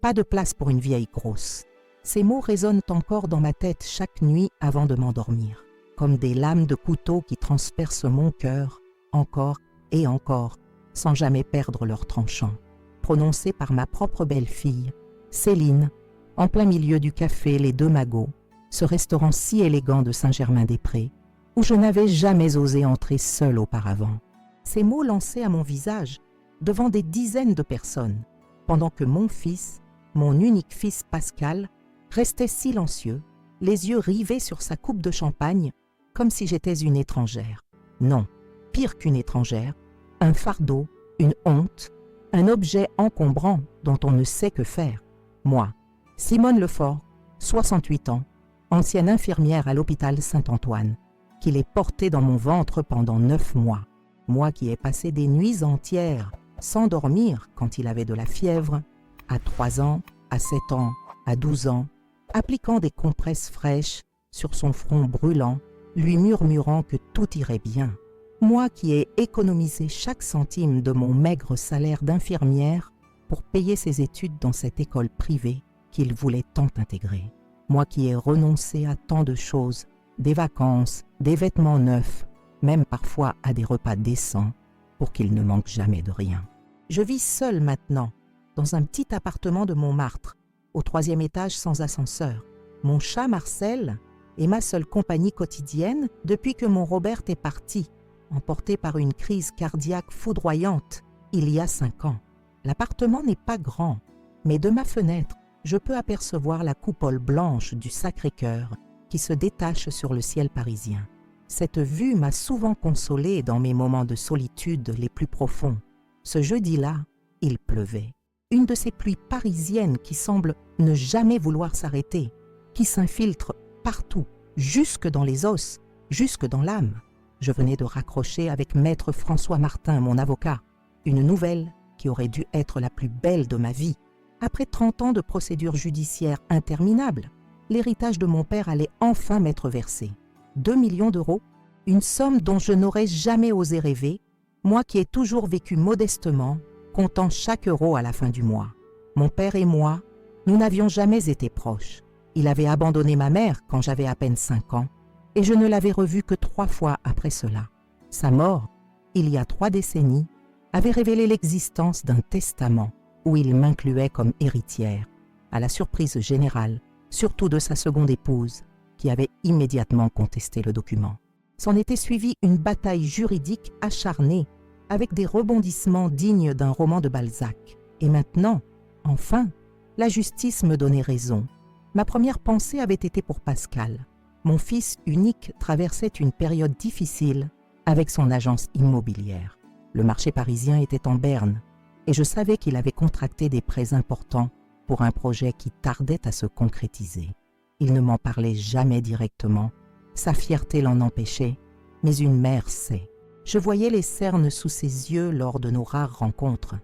Pas de place pour une vieille grosse. Ces mots résonnent encore dans ma tête chaque nuit avant de m'endormir, comme des lames de couteau qui transpercent mon cœur, encore et encore, sans jamais perdre leur tranchant. Prononcés par ma propre belle-fille, Céline, en plein milieu du café Les Deux Magots, ce restaurant si élégant de Saint-Germain-des-Prés, où je n'avais jamais osé entrer seule auparavant. Ces mots lancés à mon visage, devant des dizaines de personnes, pendant que mon fils, mon unique fils Pascal, restait silencieux, les yeux rivés sur sa coupe de champagne, comme si j'étais une étrangère. Non, pire qu'une étrangère, un fardeau, une honte, un objet encombrant dont on ne sait que faire. Moi, Simone Lefort, 68 ans, ancienne infirmière à l'hôpital Saint-Antoine, qui l'ai porté dans mon ventre pendant 9 mois. Moi qui ai passé des nuits entières sans dormir quand il avait de la fièvre, à 3 ans, à 7 ans, à 12 ans, appliquant des compresses fraîches sur son front brûlant, lui murmurant que tout irait bien. Moi qui ai économisé chaque centime de mon maigre salaire d'infirmière pour payer ses études dans cette école privée qu'il voulait tant intégrer. Moi qui ai renoncé à tant de choses, des vacances, des vêtements neufs, même parfois à des repas décents, pour qu'il ne manque jamais de rien. Je vis seule maintenant, dans un petit appartement de Montmartre, au 3e étage sans ascenseur. Mon chat Marcel est ma seule compagnie quotidienne depuis que mon Robert est parti, emporté par une crise cardiaque foudroyante il y a 5 ans. L'appartement n'est pas grand, mais de ma fenêtre, je peux apercevoir la coupole blanche du Sacré-Cœur qui se détache sur le ciel parisien. Cette vue m'a souvent consolée dans mes moments de solitude les plus profonds. Ce jeudi-là, il pleuvait. Une de ces pluies parisiennes qui semblent ne jamais vouloir s'arrêter, qui s'infiltrent partout, jusque dans les os, jusque dans l'âme. Je venais de raccrocher avec maître François Martin, mon avocat, une nouvelle qui aurait dû être la plus belle de ma vie. Après 30 ans de procédures judiciaires interminables, l'héritage de mon père allait enfin m'être versé. 2 millions d'euros, une somme dont je n'aurais jamais osé rêver, moi qui ai toujours vécu modestement, comptant chaque euro à la fin du mois. Mon père et moi, nous n'avions jamais été proches. Il avait abandonné ma mère quand j'avais à peine 5 ans, et je ne l'avais revu que 3 fois après cela. Sa mort, il y a 3 décennies, avait révélé l'existence d'un testament où il m'incluait comme héritière, à la surprise générale, surtout de sa seconde épouse, qui avait immédiatement contesté le document. S'en était suivie une bataille juridique acharnée, avec des rebondissements dignes d'un roman de Balzac. Et maintenant, enfin, la justice me donnait raison. Ma première pensée avait été pour Pascal. Mon fils unique traversait une période difficile avec son agence immobilière. Le marché parisien était en berne et je savais qu'il avait contracté des prêts importants pour un projet qui tardait à se concrétiser. Il ne m'en parlait jamais directement, sa fierté l'en empêchait, mais une mère sait. Je voyais les cernes sous ses yeux lors de nos rares rencontres.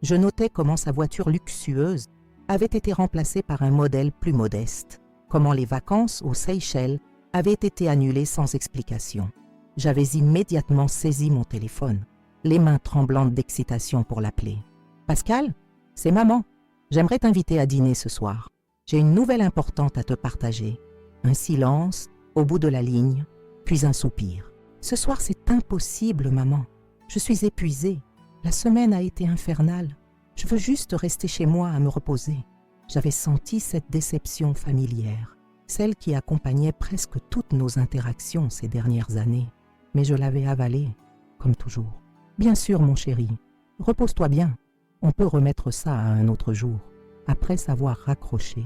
Je notais comment sa voiture luxueuse avait été remplacée par un modèle plus modeste, comment les vacances aux Seychelles avaient été annulées sans explication. J'avais immédiatement saisi mon téléphone, les mains tremblantes d'excitation pour l'appeler. « Pascal, c'est maman. J'aimerais t'inviter à dîner ce soir. J'ai une nouvelle importante à te partager. » Un silence au bout de la ligne, puis un soupir. « Ce soir, c'est impossible, maman. Je suis épuisée. La semaine a été infernale. Je veux juste rester chez moi à me reposer. » J'avais senti cette déception familière, celle qui accompagnait presque toutes nos interactions ces dernières années. Mais je l'avais avalée, comme toujours. « Bien sûr, mon chéri. Repose-toi bien. On peut remettre ça à un autre jour. » Après avoir raccroché,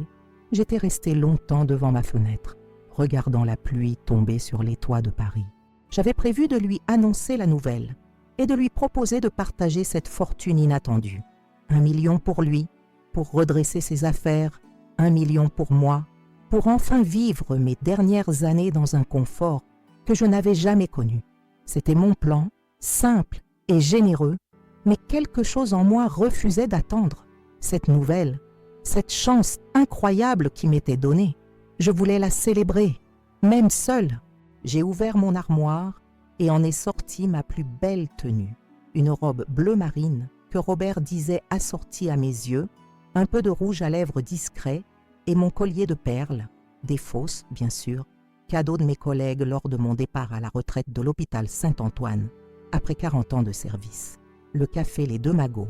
j'étais restée longtemps devant ma fenêtre, regardant la pluie tomber sur les toits de Paris. J'avais prévu de lui annoncer la nouvelle et de lui proposer de partager cette fortune inattendue. 1 million pour lui, pour redresser ses affaires, 1 million pour moi, pour enfin vivre mes dernières années dans un confort que je n'avais jamais connu. C'était mon plan, simple et généreux, mais quelque chose en moi refusait d'attendre. Cette nouvelle, cette chance incroyable qui m'était donnée, je voulais la célébrer, même seule. J'ai ouvert mon armoire et en ai sorti ma plus belle tenue, une robe bleu marine que Robert disait assortie à mes yeux un peu de rouge à lèvres discret et mon collier de perles, des fausses, bien sûr, cadeau de mes collègues lors de mon départ à la retraite de l'hôpital Saint-Antoine, après 40 ans de service. Le café Les Deux Magots.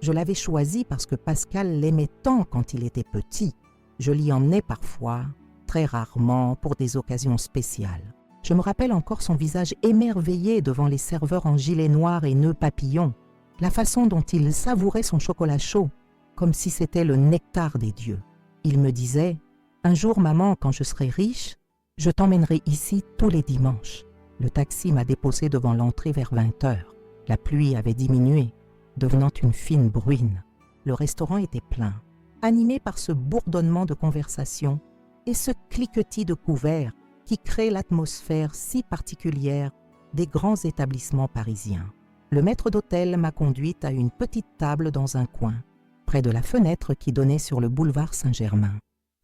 Je l'avais choisi parce que Pascal l'aimait tant quand il était petit. Je l'y emmenais parfois, très rarement, pour des occasions spéciales. Je me rappelle encore son visage émerveillé devant les serveurs en gilet noir et nœuds papillons, la façon dont il savourait son chocolat chaud, comme si c'était le nectar des dieux. Il me disait « Un jour, maman, quand je serai riche, je t'emmènerai ici tous les dimanches. » Le taxi m'a déposé devant l'entrée vers 20h. La pluie avait diminué, devenant une fine bruine. Le restaurant était plein, animé par ce bourdonnement de conversation et ce cliquetis de couverts qui crée l'atmosphère si particulière des grands établissements parisiens. Le maître d'hôtel m'a conduite à une petite table dans un coin, près de la fenêtre qui donnait sur le boulevard Saint-Germain.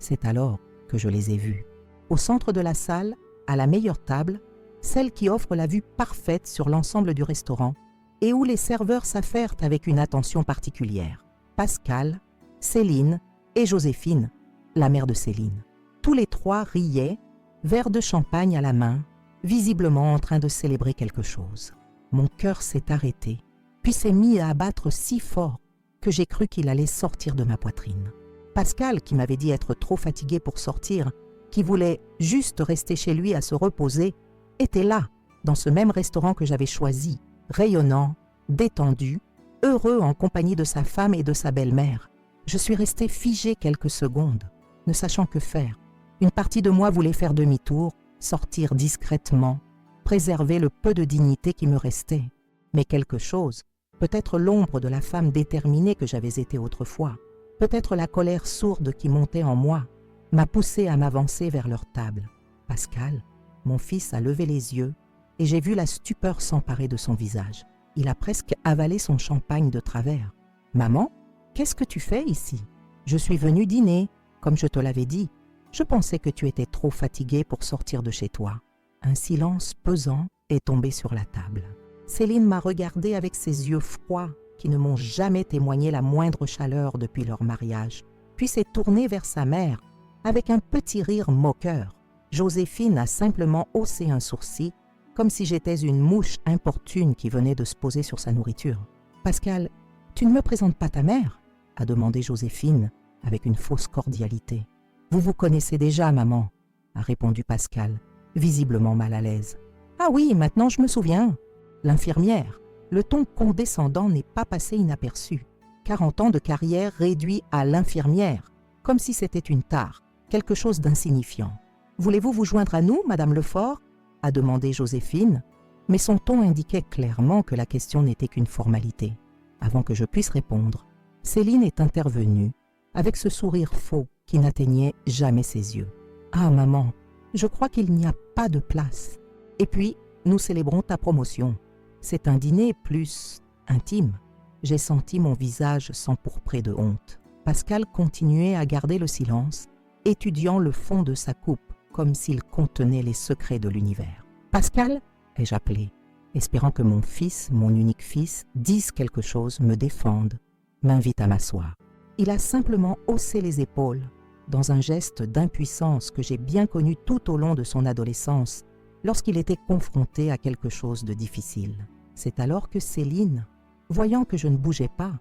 C'est alors que je les ai vus. Au centre de la salle, à la meilleure table, celle qui offre la vue parfaite sur l'ensemble du restaurant et où les serveurs s'affairent avec une attention particulière. Pascal, Céline et Joséphine, la mère de Céline. Tous les trois riaient, verre de champagne à la main, visiblement en train de célébrer quelque chose. Mon cœur s'est arrêté, puis s'est mis à battre si fort que j'ai cru qu'il allait sortir de ma poitrine. Pascal, qui m'avait dit être trop fatigué pour sortir, qui voulait juste rester chez lui à se reposer, était là, dans ce même restaurant que j'avais choisi, rayonnant, détendu, heureux en compagnie de sa femme et de sa belle-mère. Je suis restée figée quelques secondes, ne sachant que faire. Une partie de moi voulait faire demi-tour, sortir discrètement, préserver le peu de dignité qui me restait. Mais quelque chose, peut-être l'ombre de la femme déterminée que j'avais été autrefois, peut-être la colère sourde qui montait en moi, m'a poussée à m'avancer vers leur table. Pascal, mon fils, a levé les yeux et j'ai vu la stupeur s'emparer de son visage. Il a presque avalé son champagne de travers. « Maman, qu'est-ce que tu fais ici ? Je suis venue dîner, comme je te l'avais dit. Je pensais que tu étais trop fatiguée pour sortir de chez toi. » Un silence pesant est tombé sur la table. Céline m'a regardée avec ses yeux froids qui ne m'ont jamais témoigné la moindre chaleur depuis leur mariage, puis s'est tournée vers sa mère avec un petit rire moqueur. Joséphine a simplement haussé un sourcil, comme si j'étais une mouche importune qui venait de se poser sur sa nourriture. « Pascal, tu ne me présentes pas ta mère ?» a demandé Joséphine avec une fausse cordialité. « Vous vous connaissez déjà, maman ?» a répondu Pascal, visiblement mal à l'aise. « Ah oui, maintenant je me souviens. L'infirmière. » Le ton condescendant n'est pas passé inaperçu. 40 ans de carrière réduit à l'infirmière, comme si c'était une tare, quelque chose d'insignifiant. « Voulez-vous vous joindre à nous, Madame Lefort ?» a demandé Joséphine, mais son ton indiquait clairement que la question n'était qu'une formalité. Avant que je puisse répondre, Céline est intervenue, avec ce sourire faux qui n'atteignait jamais ses yeux. « Ah, maman, je crois qu'il n'y a pas de place. Et puis, nous célébrons ta promotion. C'est un dîner plus intime. » J'ai senti mon visage s'empourprer de honte. Pascal continuait à garder le silence, étudiant le fond de sa coupe, comme s'il contenait les secrets de l'univers. « Pascal ?» ai-je appelé, espérant que mon fils, mon unique fils, dise quelque chose, me défende, m'invite à m'asseoir. Il a simplement haussé les épaules, dans un geste d'impuissance que j'ai bien connu tout au long de son adolescence, lorsqu'il était confronté à quelque chose de difficile. C'est alors que Céline, voyant que je ne bougeais pas,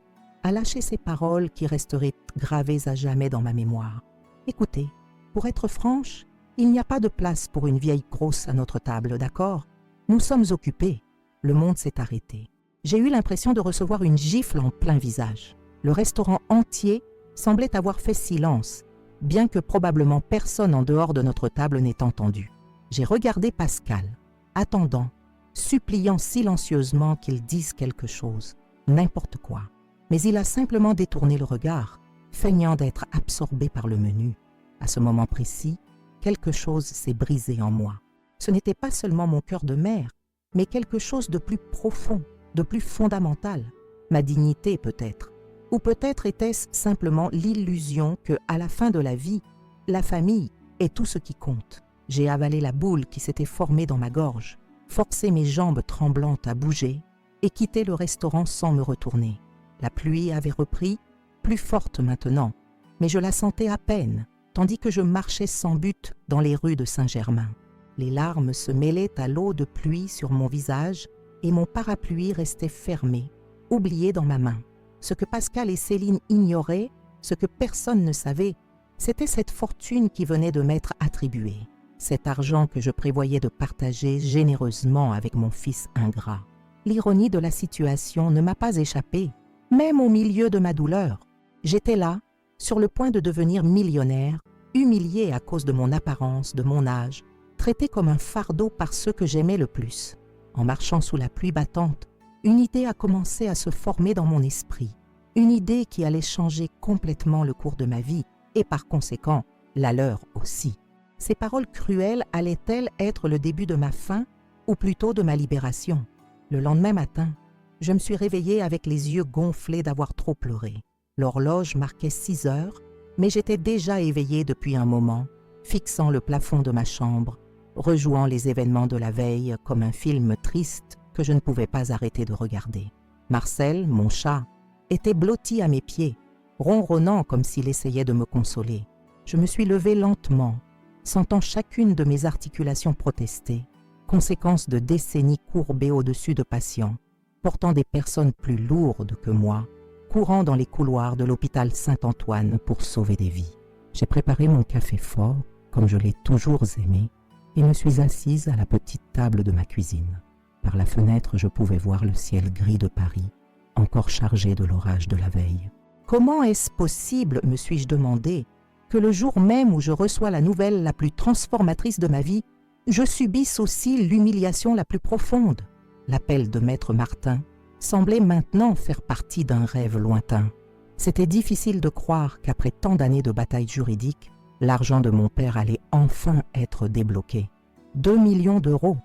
a lâché ces paroles qui resteraient gravées à jamais dans ma mémoire. « Écoutez, pour être franche, il n'y a pas de place pour une vieille grosse à notre table, d'accord ? Nous sommes occupés. » Le monde s'est arrêté. J'ai eu l'impression de recevoir une gifle en plein visage. Le restaurant entier semblait avoir fait silence, bien que probablement personne en dehors de notre table n'ait entendu. J'ai regardé Pascal, attendant, suppliant silencieusement qu'il dise quelque chose, n'importe quoi. Mais il a simplement détourné le regard, feignant d'être absorbé par le menu. À ce moment précis, quelque chose s'est brisé en moi. Ce n'était pas seulement mon cœur de mère, mais quelque chose de plus profond, de plus fondamental. Ma dignité peut-être. Ou peut-être était-ce simplement l'illusion que, à la fin de la vie, la famille est tout ce qui compte. J'ai avalé la boule qui s'était formée dans ma gorge, forcé mes jambes tremblantes à bouger et quitté le restaurant sans me retourner. La pluie avait repris plus forte maintenant, mais je la sentais à peine, tandis que je marchais sans but dans les rues de Saint-Germain. Les larmes se mêlaient à l'eau de pluie sur mon visage et mon parapluie restait fermé, oublié dans ma main. Ce que Pascal et Céline ignoraient, ce que personne ne savait, c'était cette fortune qui venait de m'être attribuée, cet argent que je prévoyais de partager généreusement avec mon fils ingrat. L'ironie de la situation ne m'a pas échappé, même au milieu de ma douleur. J'étais là, sur le point de devenir millionnaire, humilié à cause de mon apparence, de mon âge, traité comme un fardeau par ceux que j'aimais le plus. En marchant sous la pluie battante, une idée a commencé à se former dans mon esprit, une idée qui allait changer complètement le cours de ma vie et par conséquent, la leur aussi. Ces paroles cruelles allaient-elles être le début de ma fin ou plutôt de ma libération? Le lendemain matin, je me suis réveillée avec les yeux gonflés d'avoir trop pleuré. L'horloge marquait 6 heures, mais j'étais déjà éveillée depuis un moment, fixant le plafond de ma chambre, rejouant les événements de la veille comme un film triste que je ne pouvais pas arrêter de regarder. Marcel, mon chat, était blotti à mes pieds, ronronnant comme s'il essayait de me consoler. Je me suis levée lentement, sentant chacune de mes articulations protester, conséquence de décennies courbées au-dessus de patients, portant des personnes plus lourdes que moi, courant dans les couloirs de l'hôpital Saint-Antoine pour sauver des vies. J'ai préparé mon café fort, comme je l'ai toujours aimé, et me suis assise à la petite table de ma cuisine. Par la fenêtre, je pouvais voir le ciel gris de Paris, encore chargé de l'orage de la veille. Comment est-ce possible, me suis-je demandé, que le jour même où je reçois la nouvelle la plus transformatrice de ma vie, je subisse aussi l'humiliation la plus profonde? L'appel de Maître Martin semblait maintenant faire partie d'un rêve lointain. C'était difficile de croire qu'après tant d'années de bataille juridique, l'argent de mon père allait enfin être débloqué. 2 millions d'euros,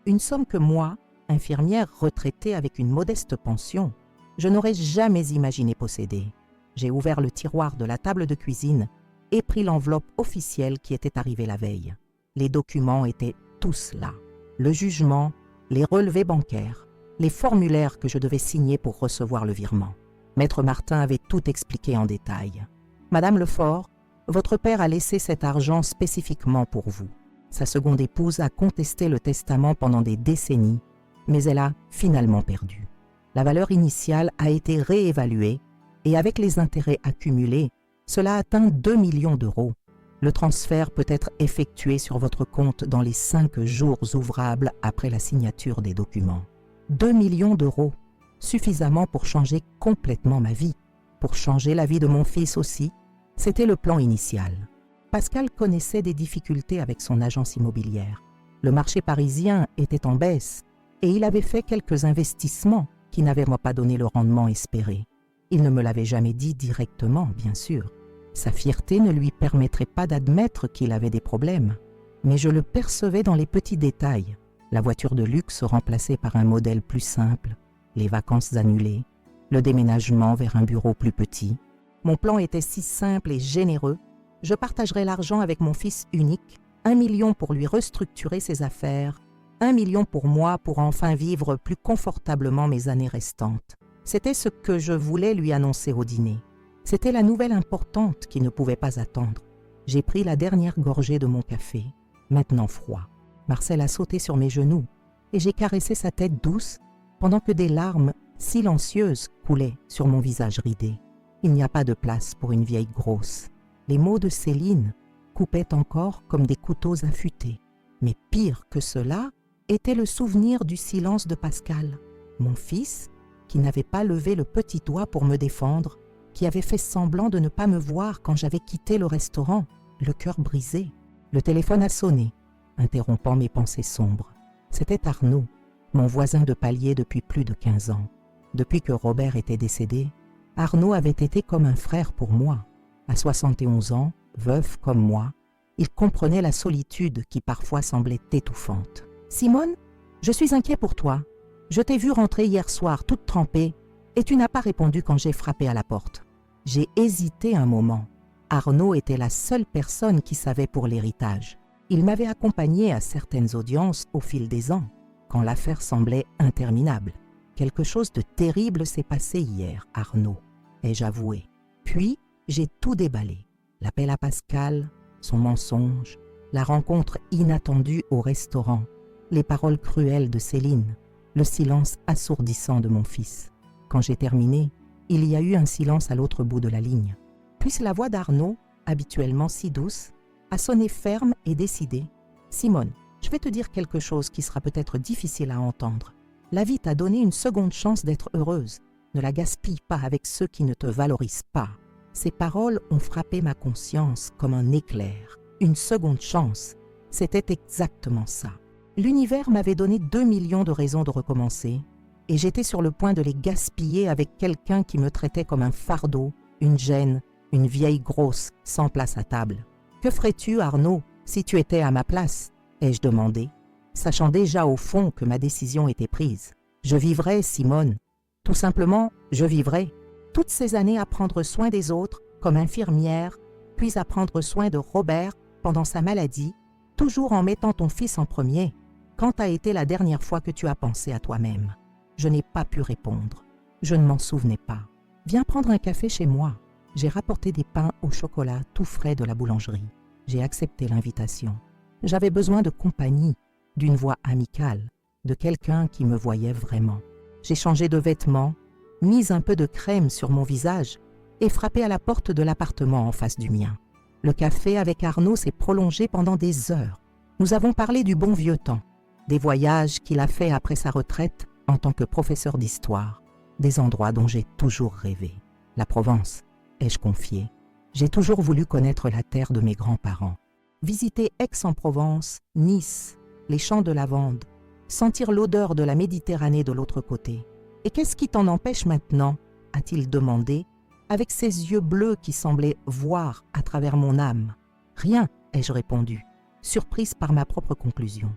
une somme que moi, infirmière retraitée avec une modeste pension, je n'aurais jamais imaginé posséder. J'ai ouvert le tiroir de la table de cuisine et pris l'enveloppe officielle qui était arrivée la veille. Les documents étaient tous là. Le jugement, les relevés bancaires, les formulaires que je devais signer pour recevoir le virement. Maître Martin avait tout expliqué en détail. « Madame Lefort, votre père a laissé cet argent spécifiquement pour vous. Sa seconde épouse a contesté le testament pendant des décennies, mais elle a finalement perdu. La valeur initiale a été réévaluée et avec les intérêts accumulés, cela atteint 2 millions d'euros. Le transfert peut être effectué sur votre compte dans les 5 jours ouvrables après la signature des documents. 2 millions d'euros, suffisamment pour changer complètement ma vie, pour changer la vie de mon fils aussi. C'était le plan initial. Pascal connaissait des difficultés avec son agence immobilière. Le marché parisien était en baisse et il avait fait quelques investissements qui n'avaient pas donné le rendement espéré. Il ne me l'avait jamais dit directement, bien sûr. Sa fierté ne lui permettrait pas d'admettre qu'il avait des problèmes, mais je le percevais dans les petits détails. La voiture de luxe remplacée par un modèle plus simple, les vacances annulées, le déménagement vers un bureau plus petit. Mon plan était si simple et généreux, je partagerais l'argent avec mon fils unique, 1 million pour lui restructurer ses affaires, 1 million pour moi pour enfin vivre plus confortablement mes années restantes. C'était ce que je voulais lui annoncer au dîner. C'était la nouvelle importante qui ne pouvait pas attendre. J'ai pris la dernière gorgée de mon café, maintenant froid. Marcel a sauté sur mes genoux et j'ai caressé sa tête douce pendant que des larmes silencieuses coulaient sur mon visage ridé. Il n'y a pas de place pour une vieille grosse. Les mots de Céline coupaient encore comme des couteaux affûtés. Mais pire que cela était le souvenir du silence de Pascal, mon fils, qui n'avait pas levé le petit doigt pour me défendre, qui avait fait semblant de ne pas me voir quand j'avais quitté le restaurant, le cœur brisé. Le téléphone a sonné, interrompant mes pensées sombres. C'était Arnaud, mon voisin de palier depuis plus de 15 ans. Depuis que Robert était décédé, Arnaud avait été comme un frère pour moi. À 71 ans, veuf comme moi, il comprenait la solitude qui parfois semblait étouffante. « Simone, je suis inquiet pour toi. Je t'ai vue rentrer hier soir toute trempée et tu n'as pas répondu quand j'ai frappé à la porte. » J'ai hésité un moment. Arnaud était la seule personne qui savait pour l'héritage. Il m'avait accompagné à certaines audiences au fil des ans, quand l'affaire semblait interminable. « Quelque chose de terrible s'est passé hier, Arnaud, ai-je avoué. Puis, j'ai tout déballé. L'appel à Pascal, son mensonge, la rencontre inattendue au restaurant, les paroles cruelles de Céline, le silence assourdissant de mon fils. Quand j'ai terminé, il y a eu un silence à l'autre bout de la ligne. Puis la voix d'Arnaud, habituellement si douce, a sonné ferme et décidée. « Simone, je vais te dire quelque chose qui sera peut-être difficile à entendre. La vie t'a donné une seconde chance d'être heureuse. Ne la gaspille pas avec ceux qui ne te valorisent pas. » Ces paroles ont frappé ma conscience comme un éclair. Une seconde chance, c'était exactement ça. L'univers m'avait donné 2 millions de raisons de recommencer et j'étais sur le point de les gaspiller avec quelqu'un qui me traitait comme un fardeau, une gêne, une vieille grosse sans place à table. « Que ferais-tu, Arnaud, si tu étais à ma place ?» ai-je demandé, sachant déjà au fond que ma décision était prise. « Je vivrais, Simone. Tout simplement, je vivrais. Toutes ces années à prendre soin des autres comme infirmière, puis à prendre soin de Robert pendant sa maladie, toujours en mettant ton fils en premier. Quand a été la dernière fois que tu as pensé à toi-même ?» Je n'ai pas pu répondre. Je ne m'en souvenais pas. « Viens prendre un café chez moi. » J'ai rapporté des pains au chocolat tout frais de la boulangerie. J'ai accepté l'invitation. J'avais besoin de compagnie, d'une voix amicale, de quelqu'un qui me voyait vraiment. J'ai changé de vêtements, mis un peu de crème sur mon visage et frappé à la porte de l'appartement en face du mien. Le café avec Arnaud s'est prolongé pendant des heures. Nous avons parlé du bon vieux temps, des voyages qu'il a faits après sa retraite en tant que professeur d'histoire, des endroits dont j'ai toujours rêvé. La Provence, ai-je confié. J'ai toujours voulu connaître la terre de mes grands-parents. Visiter Aix-en-Provence, Nice, les champs de lavande, sentir l'odeur de la Méditerranée de l'autre côté. « Et qu'est-ce qui t'en empêche maintenant ?» a-t-il demandé, avec ses yeux bleus qui semblaient voir à travers mon âme. « Rien, ai-je répondu, surprise par ma propre conclusion.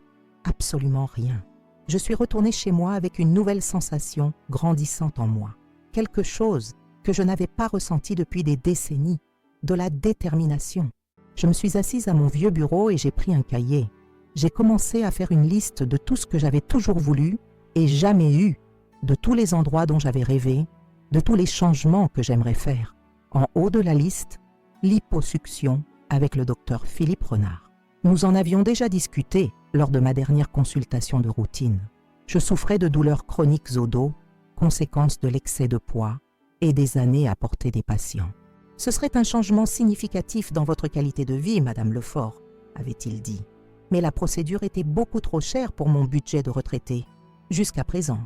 Absolument rien. Je suis retournée chez moi avec une nouvelle sensation grandissant en moi. Quelque chose que je n'avais pas ressenti depuis des décennies, de la détermination. Je me suis assise à mon vieux bureau et j'ai pris un cahier. J'ai commencé à faire une liste de tout ce que j'avais toujours voulu et jamais eu, de tous les endroits dont j'avais rêvé, de tous les changements que j'aimerais faire. En haut de la liste, l'hyposuction avec le docteur Philippe Renard. Nous en avions déjà discuté lors de ma dernière consultation de routine. Je souffrais de douleurs chroniques au dos, conséquence de l'excès de poids et des années à porter des patients. « Ce serait un changement significatif dans votre qualité de vie, Madame Lefort, » avait-il dit. Mais la procédure était beaucoup trop chère pour mon budget de retraité, jusqu'à présent.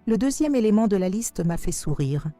Le deuxième élément de la liste m'a fait sourire.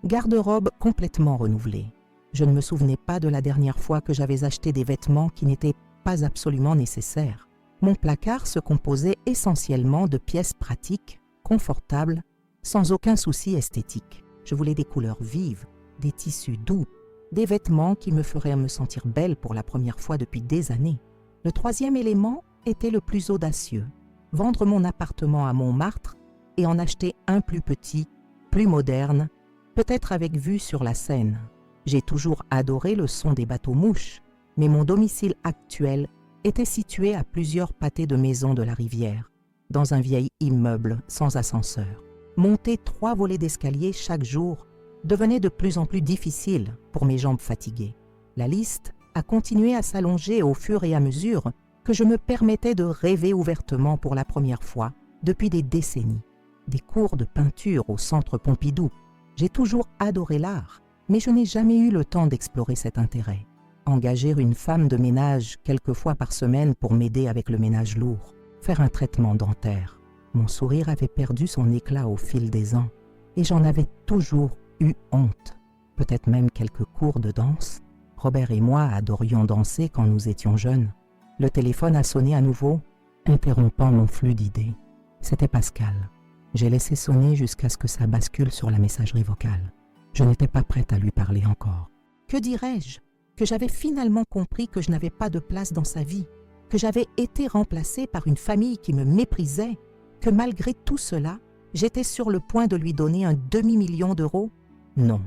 Garde-robe complètement renouvelée. Je ne me souvenais pas de la dernière fois que j'avais acheté des vêtements qui n'étaient pas absolument nécessaires. Mon placard se composait essentiellement de pièces pratiques, confortables, sans aucun souci esthétique. Je voulais des couleurs vives, des tissus doux, des vêtements qui me feraient me sentir belle pour la première fois depuis des années. Le troisième élément était le plus audacieux. Vendre mon appartement à Montmartre et en acheter un plus petit, plus moderne, peut-être avec vue sur la Seine. J'ai toujours adoré le son des bateaux-mouches, mais mon domicile actuel était situé à plusieurs pâtés de maisons de la rivière, dans un vieil immeuble sans ascenseur. Monter 3 volets d'escalier chaque jour devenait de plus en plus difficile pour mes jambes fatiguées. La liste a continué à s'allonger au fur et à mesure que je me permettais de rêver ouvertement pour la première fois depuis des décennies. Des cours de peinture au Centre Pompidou. J'ai toujours adoré l'art, mais je n'ai jamais eu le temps d'explorer cet intérêt. Engager une femme de ménage quelques fois par semaine pour m'aider avec le ménage lourd. Faire un traitement dentaire. Mon sourire avait perdu son éclat au fil des ans et j'en avais toujours eu honte. Peut-être même quelques cours de danse. Robert et moi adorions danser quand nous étions jeunes. Le téléphone a sonné à nouveau, interrompant mon flux d'idées. C'était Pascal. J'ai laissé sonner jusqu'à ce que ça bascule sur la messagerie vocale. Je n'étais pas prête à lui parler encore. Que dirais-je? Que j'avais finalement compris que je n'avais pas de place dans sa vie, que j'avais été remplacée par une famille qui me méprisait, que malgré tout cela, j'étais sur le point de lui donner un demi-million d'euros? Non,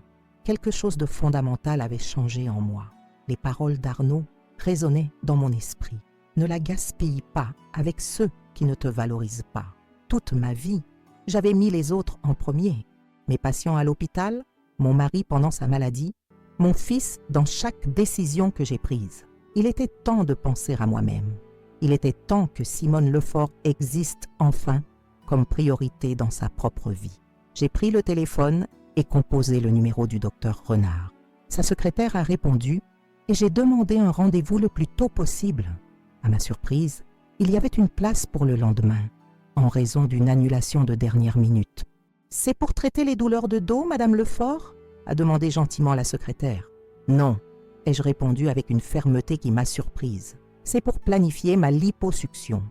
quelque chose de fondamental avait changé en moi. Les paroles d'Arnaud résonnaient dans mon esprit. Ne la gaspille pas avec ceux qui ne te valorisent pas. Toute ma vie, j'avais mis les autres en premier. Mes patients à l'hôpital, mon mari pendant sa maladie, mon fils dans chaque décision que j'ai prise. Il était temps de penser à moi-même. Il était temps que Simone Lefort existe enfin comme priorité dans sa propre vie. J'ai pris le téléphone et composé le numéro du docteur Renard. Sa secrétaire a répondu et j'ai demandé un rendez-vous le plus tôt possible. À ma surprise, il y avait une place pour le lendemain, en raison d'une annulation de dernière minute. « C'est pour traiter les douleurs de dos, Madame Lefort ?» a demandé gentiment la secrétaire. « Non », ai-je répondu avec une fermeté qui m'a surprise. « C'est pour planifier ma liposuction. »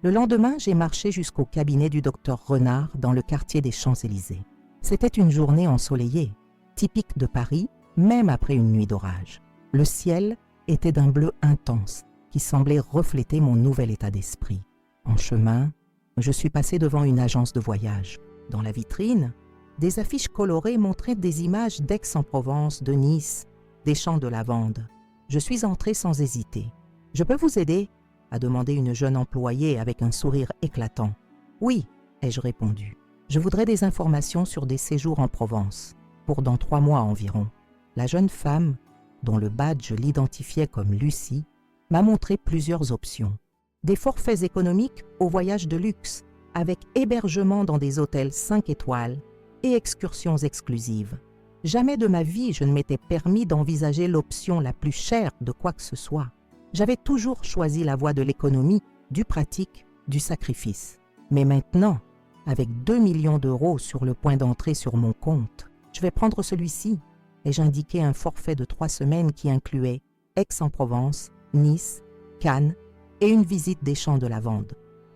Le lendemain, j'ai marché jusqu'au cabinet du docteur Renard dans le quartier des Champs-Élysées. C'était une journée ensoleillée, typique de Paris, même après une nuit d'orage. Le ciel était d'un bleu intense qui semblait refléter mon nouvel état d'esprit. En chemin, je suis passé devant une agence de voyage. Dans la vitrine, des affiches colorées montraient des images d'Aix-en-Provence, de Nice, des champs de lavande. Je suis entré sans hésiter. « Je peux vous aider ?» a demandé une jeune employée avec un sourire éclatant. « Oui », ai-je répondu. « Je voudrais des informations sur des séjours en Provence, pour dans 3 mois environ. » La jeune femme, dont le badge l'identifiait comme Lucie, m'a montré plusieurs options. Des forfaits économiques au voyage de luxe, avec hébergement dans des hôtels 5 étoiles et excursions exclusives. Jamais de ma vie je ne m'étais permis d'envisager l'option la plus chère de quoi que ce soit. J'avais toujours choisi la voie de l'économie, du pratique, du sacrifice. Mais maintenant, avec 2 millions d'euros sur le point d'entrée sur mon compte, je vais prendre celui-ci. Et j'indiquai un forfait de 3 semaines qui incluait Aix-en-Provence, Nice, Cannes et une visite des champs de lavande.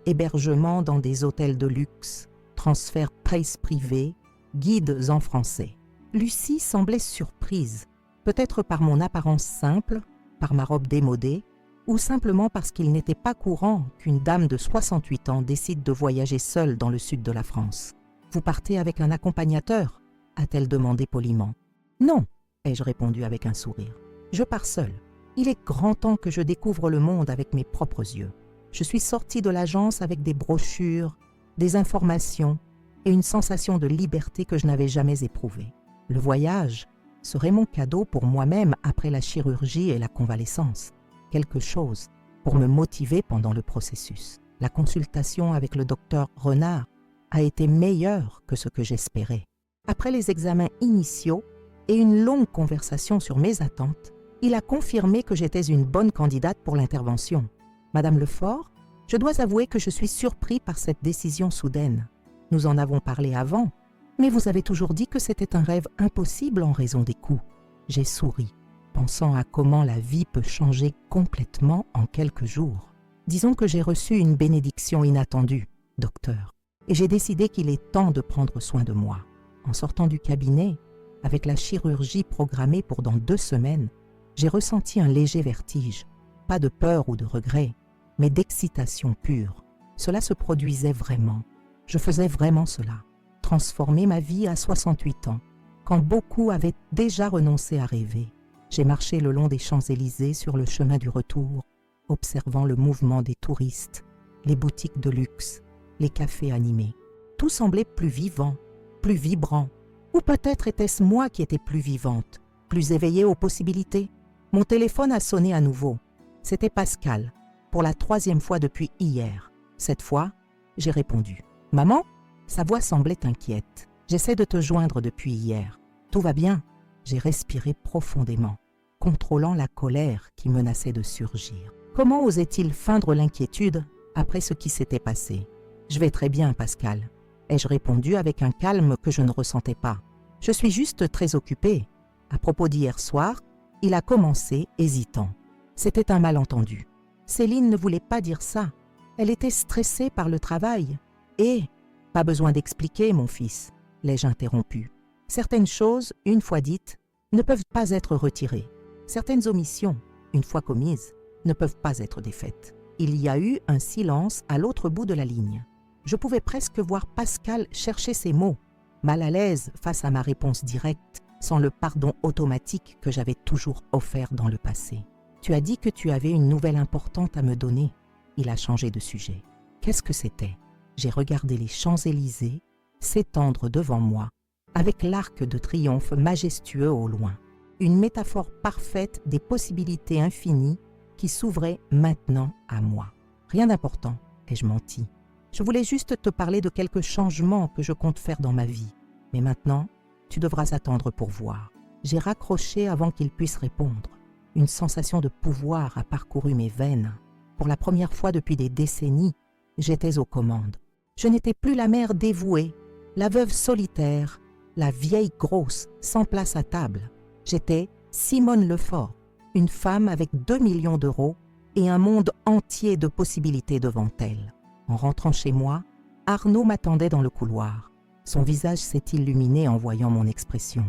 Hébergement dans des hôtels de luxe, transfert presse privée, guides en français. Lucie semblait surprise, peut-être par mon apparence simple, par ma robe démodée, ou simplement parce qu'il n'était pas courant qu'une dame de 68 ans décide de voyager seule dans le sud de la France. « Vous partez avec un accompagnateur ?» a-t-elle demandé poliment. « Non », ai-je répondu avec un sourire. « Je pars seule. Il est grand temps que je découvre le monde avec mes propres yeux. » Je suis sortie de l'agence avec des brochures, des informations et une sensation de liberté que je n'avais jamais éprouvée. Le voyage serait mon cadeau pour moi-même après la chirurgie et la convalescence. Quelque chose pour me motiver pendant le processus. La consultation avec le docteur Renard a été meilleure que ce que j'espérais. Après les examens initiaux et une longue conversation sur mes attentes, il a confirmé que j'étais une bonne candidate pour l'intervention. « Madame Lefort, je dois avouer que je suis surpris par cette décision soudaine. Nous en avons parlé avant, mais vous avez toujours dit que c'était un rêve impossible en raison des coûts. » J'ai souri, pensant à comment la vie peut changer complètement en quelques jours. Disons que j'ai reçu une bénédiction inattendue, docteur, et j'ai décidé qu'il est temps de prendre soin de moi. En sortant du cabinet, avec la chirurgie programmée pour dans 2 semaines, j'ai ressenti un léger vertige, pas de peur ou de regret, mais d'excitation pure. Cela se produisait vraiment. Je faisais vraiment cela. Transformer ma vie à 68 ans, quand beaucoup avaient déjà renoncé à rêver. J'ai marché le long des Champs-Élysées sur le chemin du retour, observant le mouvement des touristes, les boutiques de luxe, les cafés animés. Tout semblait plus vivant, plus vibrant. Ou peut-être était-ce moi qui étais plus vivante, plus éveillée aux possibilités. Mon téléphone a sonné à nouveau. C'était Pascal, pour la 3e fois depuis hier. Cette fois, j'ai répondu. « Maman ?» Sa voix semblait inquiète. « J'essaie de te joindre depuis hier. Tout va bien ?» J'ai respiré profondément, contrôlant la colère qui menaçait de surgir. Comment osait-il feindre l'inquiétude après ce qui s'était passé? « Je vais très bien, Pascal. » ai-je répondu avec un calme que je ne ressentais pas. « Je suis juste très occupée. À propos d'hier soir, il a commencé, hésitant. C'était un malentendu. Céline ne voulait pas dire ça. Elle était stressée par le travail. Et, pas besoin d'expliquer, mon fils, l'ai-je interrompu. Certaines choses, une fois dites, ne peuvent pas être retirées. Certaines omissions, une fois commises, ne peuvent pas être défaites. Il y a eu un silence à l'autre bout de la ligne. Je pouvais presque voir Pascal chercher ses mots, mal à l'aise face à ma réponse directe, sans le pardon automatique que j'avais toujours offert dans le passé. « Tu as dit que tu avais une nouvelle importante à me donner. » Il a changé de sujet. Qu'est-ce que c'était? J'ai regardé les Champs-Élysées s'étendre devant moi, avec l'arc de triomphe majestueux au loin. une métaphore parfaite des possibilités infinies qui s'ouvraient maintenant à moi. Rien d'important, ai-je menti. Je voulais juste te parler de quelques changements que je compte faire dans ma vie. Mais maintenant, tu devras attendre pour voir. J'ai raccroché avant qu'il puisse répondre. Une sensation de pouvoir a parcouru mes veines. Pour la première fois depuis des décennies, j'étais aux commandes. Je n'étais plus la mère dévouée, la veuve solitaire, la vieille grosse, sans place à table. J'étais Simone Lefort, une femme avec 2 millions d'euros et un monde entier de possibilités devant elle. En rentrant chez moi, Arnaud m'attendait dans le couloir. Son visage s'est illuminé en voyant mon expression.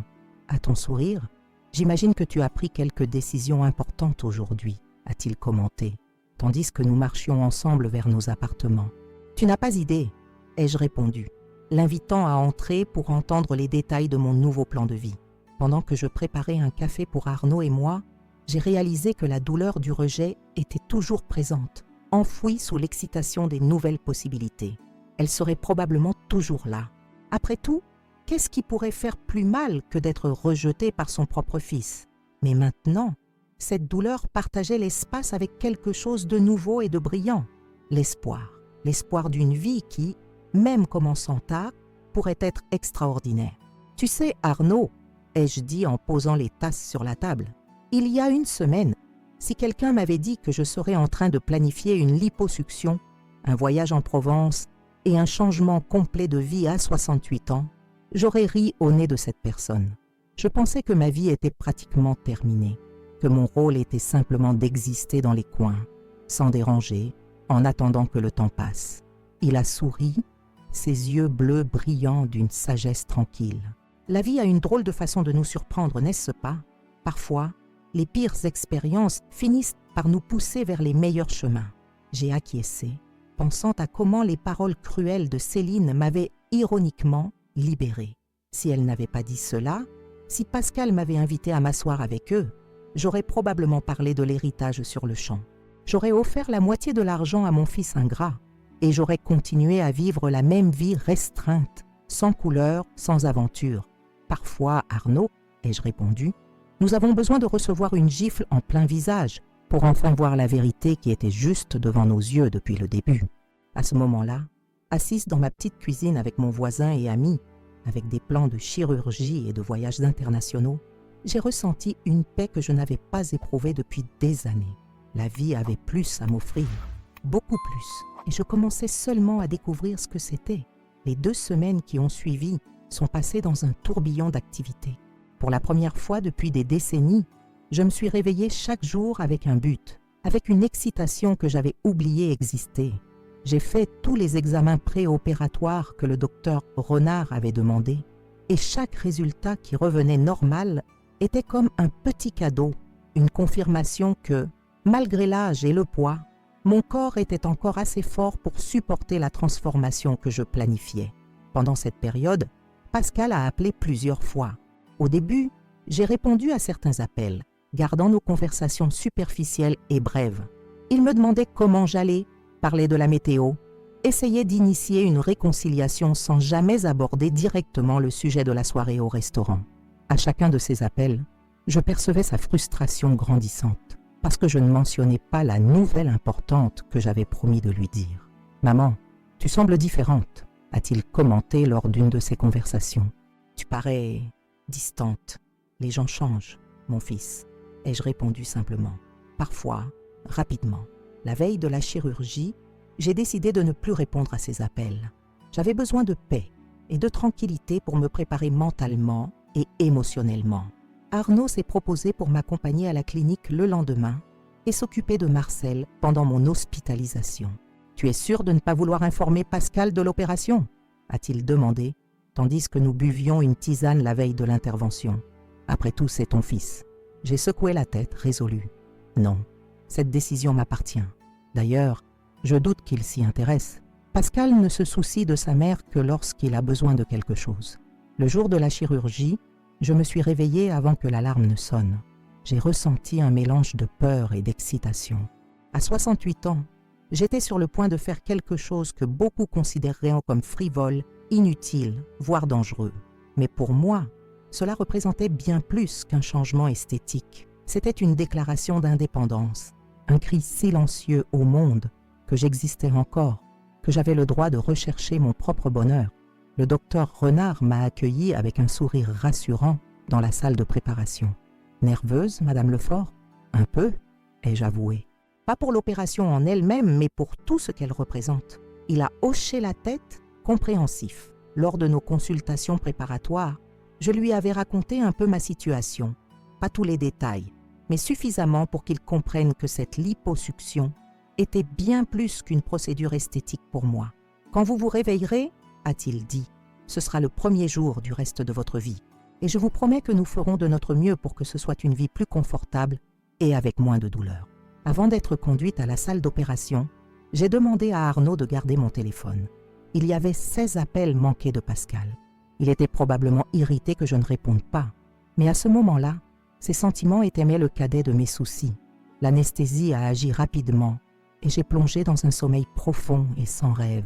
À ton sourire, j'imagine que tu as pris quelques décisions importantes aujourd'hui, a-t-il commenté, tandis que nous marchions ensemble vers nos appartements. Tu n'as pas idée, ai-je répondu, l'invitant à entrer pour entendre les détails de mon nouveau plan de vie. Pendant que je préparais un café pour Arnaud et moi, j'ai réalisé que la douleur du rejet était toujours présente, enfouie sous l'excitation des nouvelles possibilités. Elle serait probablement toujours là. Après tout, qu'est-ce qui pourrait faire plus mal que d'être rejeté par son propre fils? Mais maintenant, cette douleur partageait l'espace avec quelque chose de nouveau et de brillant. L'espoir. L'espoir d'une vie qui, même commençant tard, pourrait être extraordinaire. Tu sais, Arnaud, ai-je dit en posant les tasses sur la table, il y a une semaine, si quelqu'un m'avait dit que je serais en train de planifier une liposuction, un voyage en Provence et un changement complet de vie à 68 ans, j'aurais ri au nez de cette personne. Je pensais que ma vie était pratiquement terminée, que mon rôle était simplement d'exister dans les coins, sans déranger, en attendant que le temps passe. Il a souri, ses yeux bleus brillants d'une sagesse tranquille. La vie a une drôle de façon de nous surprendre, n'est-ce pas? Parfois, les pires expériences finissent par nous pousser vers les meilleurs chemins. J'ai acquiescé, pensant à comment les paroles cruelles de Céline m'avaient ironiquement libérée. Si elle n'avait pas dit cela, si Pascal m'avait invité à m'asseoir avec eux, j'aurais probablement parlé de l'héritage sur le champ. J'aurais offert la moitié de l'argent à mon fils ingrat et j'aurais continué à vivre la même vie restreinte, sans couleur, sans aventure. Parfois, Arnaud, ai-je répondu, nous avons besoin de recevoir une gifle en plein visage pour enfin voir la vérité qui était juste devant nos yeux depuis le début. À ce moment-là, assise dans ma petite cuisine avec mon voisin et ami, avec des plans de chirurgie et de voyages internationaux, j'ai ressenti une paix que je n'avais pas éprouvée depuis des années. La vie avait plus à m'offrir, beaucoup plus, et je commençais seulement à découvrir ce que c'était. Les 2 semaines qui ont suivi sont passées dans un tourbillon d'activités. Pour la première fois depuis des décennies, je me suis réveillée chaque jour avec un but, avec une excitation que j'avais oublié exister. J'ai fait tous les examens préopératoires que le docteur Renard avait demandé, et chaque résultat qui revenait normal était comme un petit cadeau, une confirmation que, malgré l'âge et le poids, mon corps était encore assez fort pour supporter la transformation que je planifiais. Pendant cette période, Pascal a appelé plusieurs fois. Au début, j'ai répondu à certains appels, gardant nos conversations superficielles et brèves. Il me demandait comment j'allais, parlait de la météo, essayait d'initier une réconciliation sans jamais aborder directement le sujet de la soirée au restaurant. À chacun de ces appels, je percevais sa frustration grandissante, parce que je ne mentionnais pas la nouvelle importante que j'avais promis de lui dire. « Maman, tu sembles différente », a-t-il commenté lors d'une de ces conversations. « Tu parais distante. Les gens changent, mon fils. » ai-je répondu simplement. Parfois, rapidement. La veille de la chirurgie, j'ai décidé de ne plus répondre à ces appels. J'avais besoin de paix et de tranquillité pour me préparer mentalement et émotionnellement. Arnaud s'est proposé pour m'accompagner à la clinique le lendemain et s'occuper de Marcel pendant mon hospitalisation. « Tu es sûr de ne pas vouloir informer Pascal de l'opération ?» a-t-il demandé, tandis que nous buvions une tisane la veille de l'intervention. « Après tout, c'est ton fils. » J'ai secoué la tête, résolu. « Non, cette décision m'appartient. D'ailleurs, je doute qu'il s'y intéresse. Pascal ne se soucie de sa mère que lorsqu'il a besoin de quelque chose. Le jour de la chirurgie, je me suis réveillée avant que l'alarme ne sonne. J'ai ressenti un mélange de peur et d'excitation. À 68 ans, j'étais sur le point de faire quelque chose que beaucoup considéreraient comme frivole, inutile, voire dangereux. Mais pour moi, Cela représentait bien plus qu'un changement esthétique. C'était une déclaration d'indépendance, un cri silencieux au monde que j'existais encore, que j'avais le droit de rechercher mon propre bonheur. Le docteur Renard m'a accueilli avec un sourire rassurant dans la salle de préparation. « Nerveuse, Madame Lefort ? Un peu, ai-je avoué. Pas pour l'opération en elle-même, mais pour tout ce qu'elle représente. » Il a hoché la tête, compréhensif. Lors de nos consultations préparatoires, je lui avais raconté un peu ma situation. Pas tous les détails, mais suffisamment pour qu'il comprenne que cette liposuction était bien plus qu'une procédure esthétique pour moi. « Quand vous vous réveillerez, a-t-il dit, ce sera le premier jour du reste de votre vie. Et je vous promets que nous ferons de notre mieux pour que ce soit une vie plus confortable et avec moins de douleur. » Avant d'être conduite à la salle d'opération, j'ai demandé à Arnaud de garder mon téléphone. Il y avait 16 appels manqués de Pascal. Il était probablement irrité que je ne réponde pas. Mais à ce moment-là, ses sentiments étaient le cadet de mes soucis. L'anesthésie a agi rapidement et j'ai plongé dans un sommeil profond et sans rêve.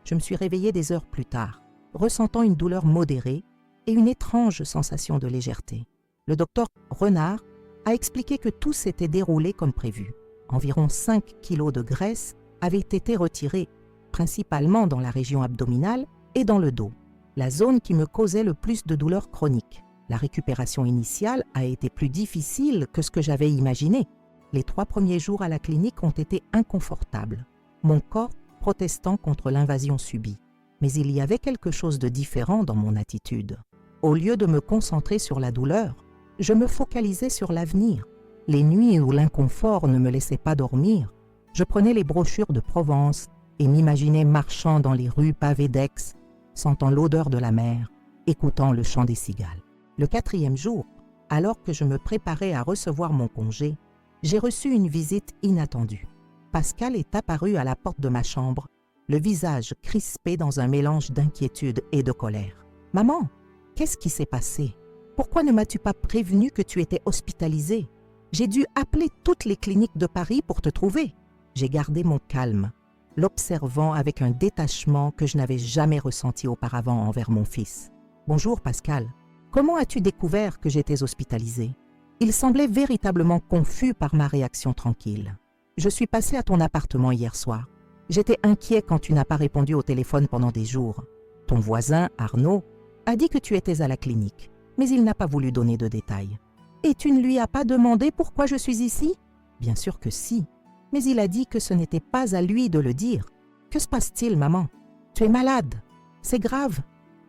Je me suis réveillée des heures plus tard, ressentant une douleur modérée et une étrange sensation de légèreté. Le docteur Renard a expliqué que tout s'était déroulé comme prévu. Environ 5 kilos de graisse avaient été retirés, principalement dans la région abdominale et dans le dos, la zone qui me causait le plus de douleurs chroniques. La récupération initiale a été plus difficile que ce que j'avais imaginé. Les 3 premiers jours à la clinique ont été inconfortables, mon corps protestant contre l'invasion subie. Mais il y avait quelque chose de différent dans mon attitude. Au lieu de me concentrer sur la douleur, je me focalisais sur l'avenir. Les nuits où l'inconfort ne me laissait pas dormir, je prenais les brochures de Provence et m'imaginais marchant dans les rues pavées d'Aix, sentant l'odeur de la mer, écoutant le chant des cigales. Le 4e jour, alors que je me préparais à recevoir mon congé, j'ai reçu une visite inattendue. Pascal est apparu à la porte de ma chambre, le visage crispé dans un mélange d'inquiétude et de colère. « Maman, qu'est-ce qui s'est passé? Pourquoi ne m'as-tu pas prévenu que tu étais hospitalisée? J'ai dû appeler toutes les cliniques de Paris pour te trouver. » J'ai gardé mon calme, l'observant avec un détachement que je n'avais jamais ressenti auparavant envers mon fils. « Bonjour Pascal, comment as-tu découvert que j'étais hospitalisée? » Il semblait véritablement confus par ma réaction tranquille. « Je suis passé à ton appartement hier soir. J'étais inquiet quand tu n'as pas répondu au téléphone pendant des jours. Ton voisin, Arnaud, a dit que tu étais à la clinique, mais il n'a pas voulu donner de détails. Et tu ne lui as pas demandé pourquoi je suis ici? Bien sûr que si, mais il a dit que ce n'était pas à lui de le dire. Que se passe-t-il, maman? Tu es malade? C'est grave. »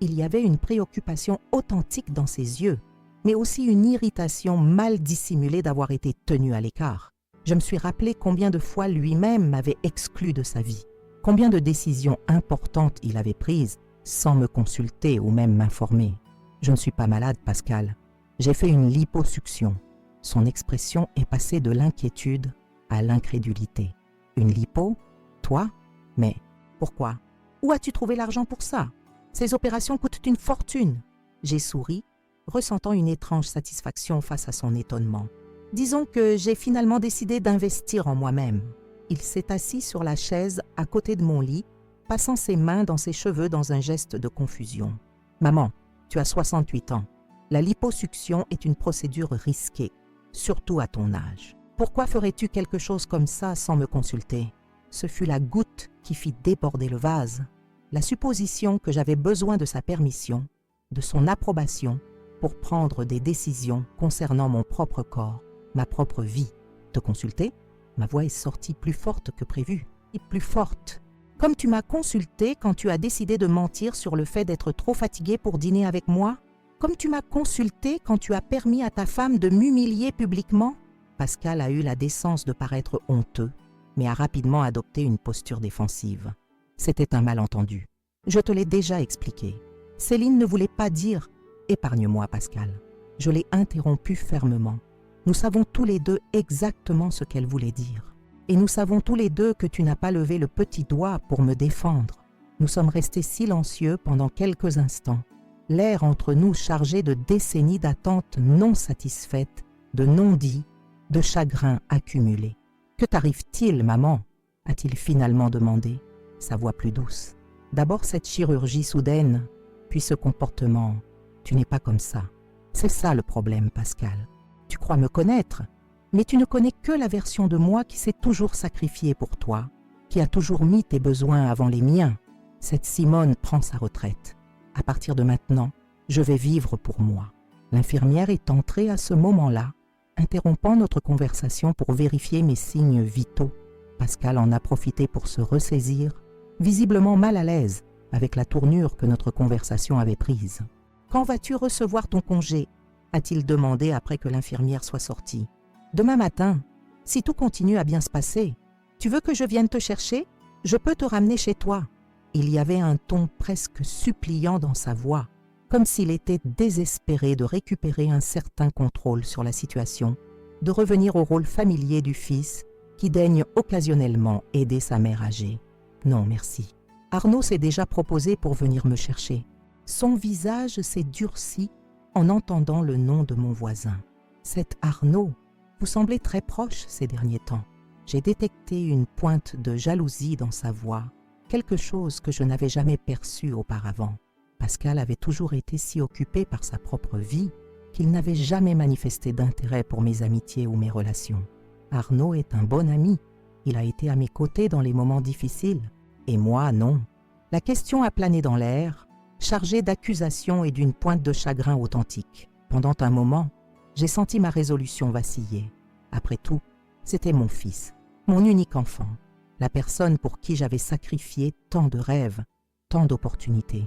Il y avait une préoccupation authentique dans ses yeux, mais aussi une irritation mal dissimulée d'avoir été tenu à l'écart. Je me suis rappelé combien de fois lui-même m'avait exclu de sa vie, combien de décisions importantes il avait prises sans me consulter ou même m'informer. « Je ne suis pas malade, Pascal. J'ai fait une liposuction. » Son expression est passée de l'inquiétude à l'incrédulité. « Une lipo? Toi? Mais pourquoi? Où as-tu trouvé l'argent pour ça? Ces opérations coûtent une fortune. » J'ai souri, ressentant une étrange satisfaction face à son étonnement. « Disons que j'ai finalement décidé d'investir en moi-même. » Il s'est assis sur la chaise à côté de mon lit, passant ses mains dans ses cheveux dans un geste de confusion. « Maman, tu as 68 ans. La liposuction est une procédure risquée, surtout à ton âge. Pourquoi ferais-tu quelque chose comme ça sans me consulter? » Ce fut la goutte qui fit déborder le vase. La supposition que j'avais besoin de sa permission, de son approbation, pour prendre des décisions concernant mon propre corps, ma propre vie. « Te consulter ?» Ma voix est sortie plus forte que prévu. Et plus forte. « Comme tu m'as consulté quand tu as décidé de mentir sur le fait d'être trop fatigué pour dîner avec moi? Comme tu m'as consulté quand tu as permis à ta femme de m'humilier publiquement ?» Pascal a eu la décence de paraître honteux, mais a rapidement adopté une posture défensive. C'était un malentendu. Je te l'ai déjà expliqué. Céline ne voulait pas dire « Épargne-moi, Pascal ». Je l'ai interrompu fermement. Nous savons tous les deux exactement ce qu'elle voulait dire. Et nous savons tous les deux que tu n'as pas levé le petit doigt pour me défendre. Nous sommes restés silencieux pendant quelques instants, l'air entre nous chargé de décennies d'attentes non satisfaites, de non-dits, de chagrins accumulés. « Que t'arrive-t-il, maman ?» a-t-il finalement demandé, sa voix plus douce. D'abord cette chirurgie soudaine, puis ce comportement. Tu n'es pas comme ça. C'est ça le problème, Pascal. Tu crois me connaître, mais tu ne connais que la version de moi qui s'est toujours sacrifiée pour toi, qui a toujours mis tes besoins avant les miens. Cette Simone prend sa retraite. À partir de maintenant, je vais vivre pour moi. » L'infirmière est entrée à ce moment-là, interrompant notre conversation pour vérifier mes signes vitaux. Pascal en a profité pour se ressaisir, visiblement mal à l'aise avec la tournure que notre conversation avait prise. « Quand vas-tu recevoir ton congé ?» a-t-il demandé après que l'infirmière soit sortie. « Demain matin, si tout continue à bien se passer. Tu veux que je vienne te chercher? Je peux te ramener chez toi. » Il y avait un ton presque suppliant dans sa voix, comme s'il était désespéré de récupérer un certain contrôle sur la situation, de revenir au rôle familier du fils qui daigne occasionnellement aider sa mère âgée. Non, merci. Arnaud s'est déjà proposé pour venir me chercher. Son visage s'est durci en entendant le nom de mon voisin. Cet Arnaud, vous semblez très proche ces derniers temps. J'ai détecté une pointe de jalousie dans sa voix, quelque chose que je n'avais jamais perçu auparavant. Pascal avait toujours été si occupé par sa propre vie qu'il n'avait jamais manifesté d'intérêt pour mes amitiés ou mes relations. Arnaud est un bon ami. Il a été à mes côtés dans les moments difficiles. Et moi, non. La question a plané dans l'air, chargée d'accusations et d'une pointe de chagrin authentique. Pendant un moment, j'ai senti ma résolution vaciller. Après tout, c'était mon fils, mon unique enfant, la personne pour qui j'avais sacrifié tant de rêves, tant d'opportunités.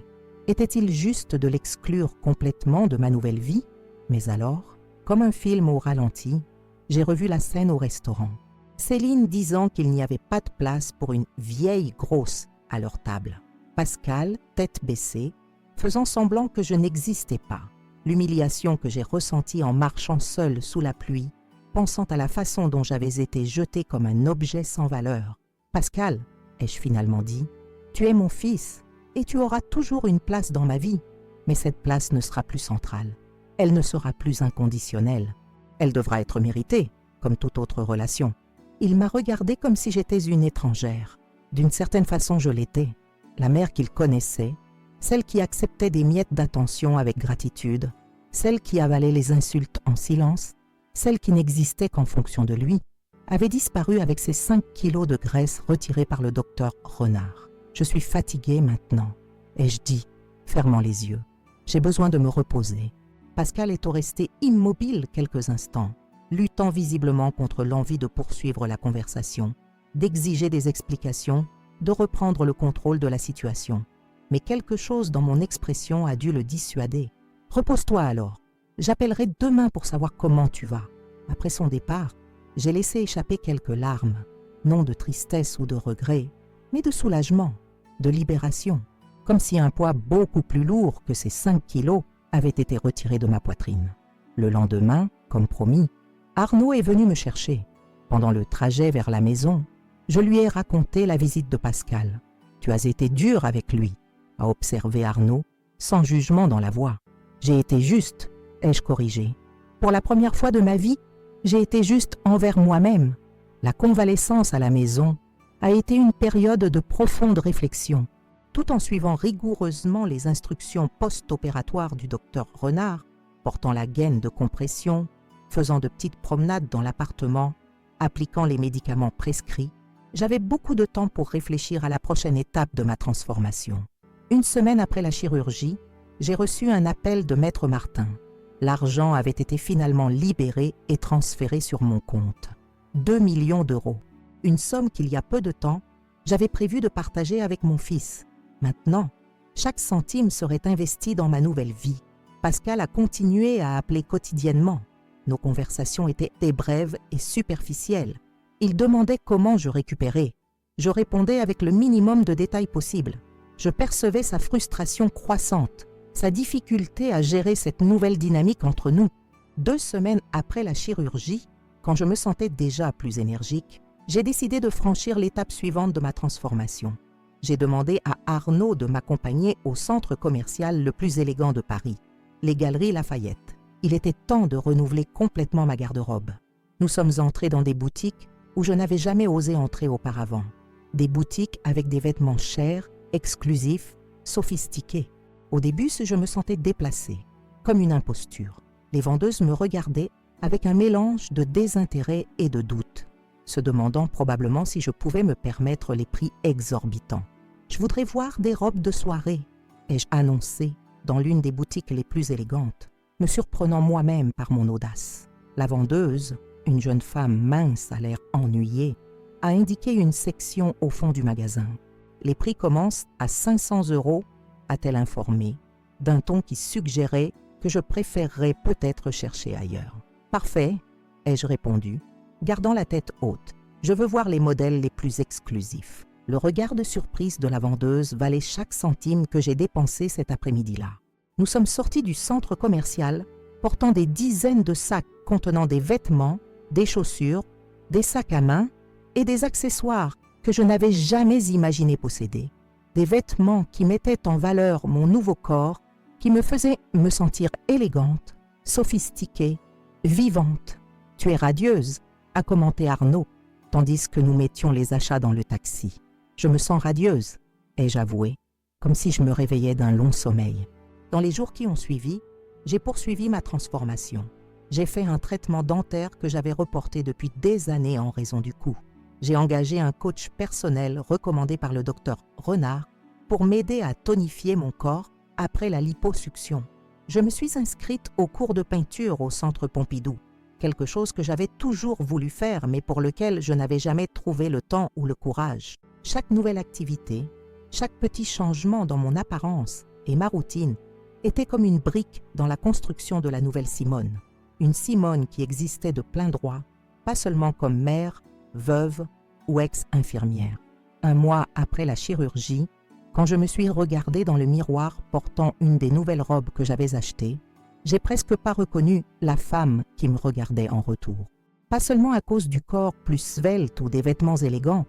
Était-il juste de l'exclure complètement de ma nouvelle vie? Mais alors, comme un film au ralenti, j'ai revu la scène au restaurant. Céline disant qu'il n'y avait pas de place pour une vieille grosse à leur table. Pascal, tête baissée, faisant semblant que je n'existais pas. L'humiliation que j'ai ressentie en marchant seule sous la pluie, pensant à la façon dont j'avais été jetée comme un objet sans valeur. « Pascal, ai-je finalement dit, tu es mon fils et tu auras toujours une place dans ma vie, mais cette place ne sera plus centrale. Elle ne sera plus inconditionnelle. Elle devra être méritée, comme toute autre relation. » Il m'a regardée comme si j'étais une étrangère. D'une certaine façon, je l'étais. La mère qu'il connaissait, celle qui acceptait des miettes d'attention avec gratitude, celle qui avalait les insultes en silence, celle qui n'existait qu'en fonction de lui, avait disparu avec ses 5 kilos de graisse retirés par le docteur Renard. Je suis fatiguée maintenant, ai-je dit, fermant les yeux. J'ai besoin de me reposer. Pascal est resté immobile quelques instants, luttant visiblement contre l'envie de poursuivre la conversation, d'exiger des explications, de reprendre le contrôle de la situation. Mais quelque chose dans mon expression a dû le dissuader. « Repose-toi alors. J'appellerai demain pour savoir comment tu vas. » Après son départ, j'ai laissé échapper quelques larmes, non de tristesse ou de regret, mais de soulagement, de libération, comme si un poids beaucoup plus lourd que ces 5 kilos avait été retiré de ma poitrine. Le lendemain, comme promis, Arnaud est venu me chercher. Pendant le trajet vers la maison, je lui ai raconté la visite de Pascal. « Tu as été dur avec lui », a observé Arnaud, sans jugement dans la voix. « J'ai été juste », ai-je corrigé. « Pour la première fois de ma vie, j'ai été juste envers moi-même. » La convalescence à la maison a été une période de profonde réflexion. Tout en suivant rigoureusement les instructions post-opératoires du docteur Renard, portant la gaine de compression, faisant de petites promenades dans l'appartement, appliquant les médicaments prescrits, j'avais beaucoup de temps pour réfléchir à la prochaine étape de ma transformation. Une semaine après la chirurgie, j'ai reçu un appel de Maître Martin. L'argent avait été finalement libéré et transféré sur mon compte. 2 millions d'euros. Une somme qu'il y a peu de temps, j'avais prévu de partager avec mon fils. Maintenant, chaque centime serait investi dans ma nouvelle vie. Pascal a continué à appeler quotidiennement. Nos conversations étaient brèves et superficielles. Il demandait comment je récupérais. Je répondais avec le minimum de détails possible. Je percevais sa frustration croissante, sa difficulté à gérer cette nouvelle dynamique entre nous. 2 semaines après la chirurgie, quand je me sentais déjà plus énergique, j'ai décidé de franchir l'étape suivante de ma transformation. J'ai demandé à Arnaud de m'accompagner au centre commercial le plus élégant de Paris, les Galeries Lafayette. Il était temps de renouveler complètement ma garde-robe. Nous sommes entrés dans des boutiques où je n'avais jamais osé entrer auparavant. Des boutiques avec des vêtements chers, exclusifs, sophistiqués. Au début, je me sentais déplacée, comme une imposture. Les vendeuses me regardaient avec un mélange de désintérêt et de doute, se demandant probablement si je pouvais me permettre les prix exorbitants. « Je voudrais voir des robes de soirée », ai-je annoncé dans l'une des boutiques les plus élégantes, me surprenant moi-même par mon audace. La vendeuse, une jeune femme mince à l'air ennuyée, a indiqué une section au fond du magasin. « Les prix commencent à 500 €, a-t-elle informé, d'un ton qui suggérait que je préférerais peut-être chercher ailleurs. « Parfait, ai-je répondu, gardant la tête haute. Je veux voir les modèles les plus exclusifs. Le regard de surprise de la vendeuse valait chaque centime que j'ai dépensé cet après-midi-là. Nous sommes sortis du centre commercial, portant des dizaines de sacs contenant des vêtements, des chaussures, des sacs à main et des accessoires que je n'avais jamais imaginé posséder. Des vêtements qui mettaient en valeur mon nouveau corps, qui me faisaient me sentir élégante, sophistiquée, vivante. « Tu es radieuse », a commenté Arnaud, tandis que nous mettions les achats dans le taxi. « Je me sens radieuse », ai-je avoué, comme si je me réveillais d'un long sommeil. Dans les jours qui ont suivi, j'ai poursuivi ma transformation. J'ai fait un traitement dentaire que j'avais reporté depuis des années en raison du coût. J'ai engagé un coach personnel recommandé par le docteur Renard pour m'aider à tonifier mon corps après la liposuction. Je me suis inscrite au cours de peinture au Centre Pompidou, quelque chose que j'avais toujours voulu faire mais pour lequel je n'avais jamais trouvé le temps ou le courage. Chaque nouvelle activité, chaque petit changement dans mon apparence et ma routine était comme une brique dans la construction de la nouvelle Simone. Une Simone qui existait de plein droit, pas seulement comme mère, veuve ou ex-infirmière. Un mois après la chirurgie, quand je me suis regardée dans le miroir portant une des nouvelles robes que j'avais achetées, j'ai presque pas reconnu la femme qui me regardait en retour. Pas seulement à cause du corps plus svelte ou des vêtements élégants,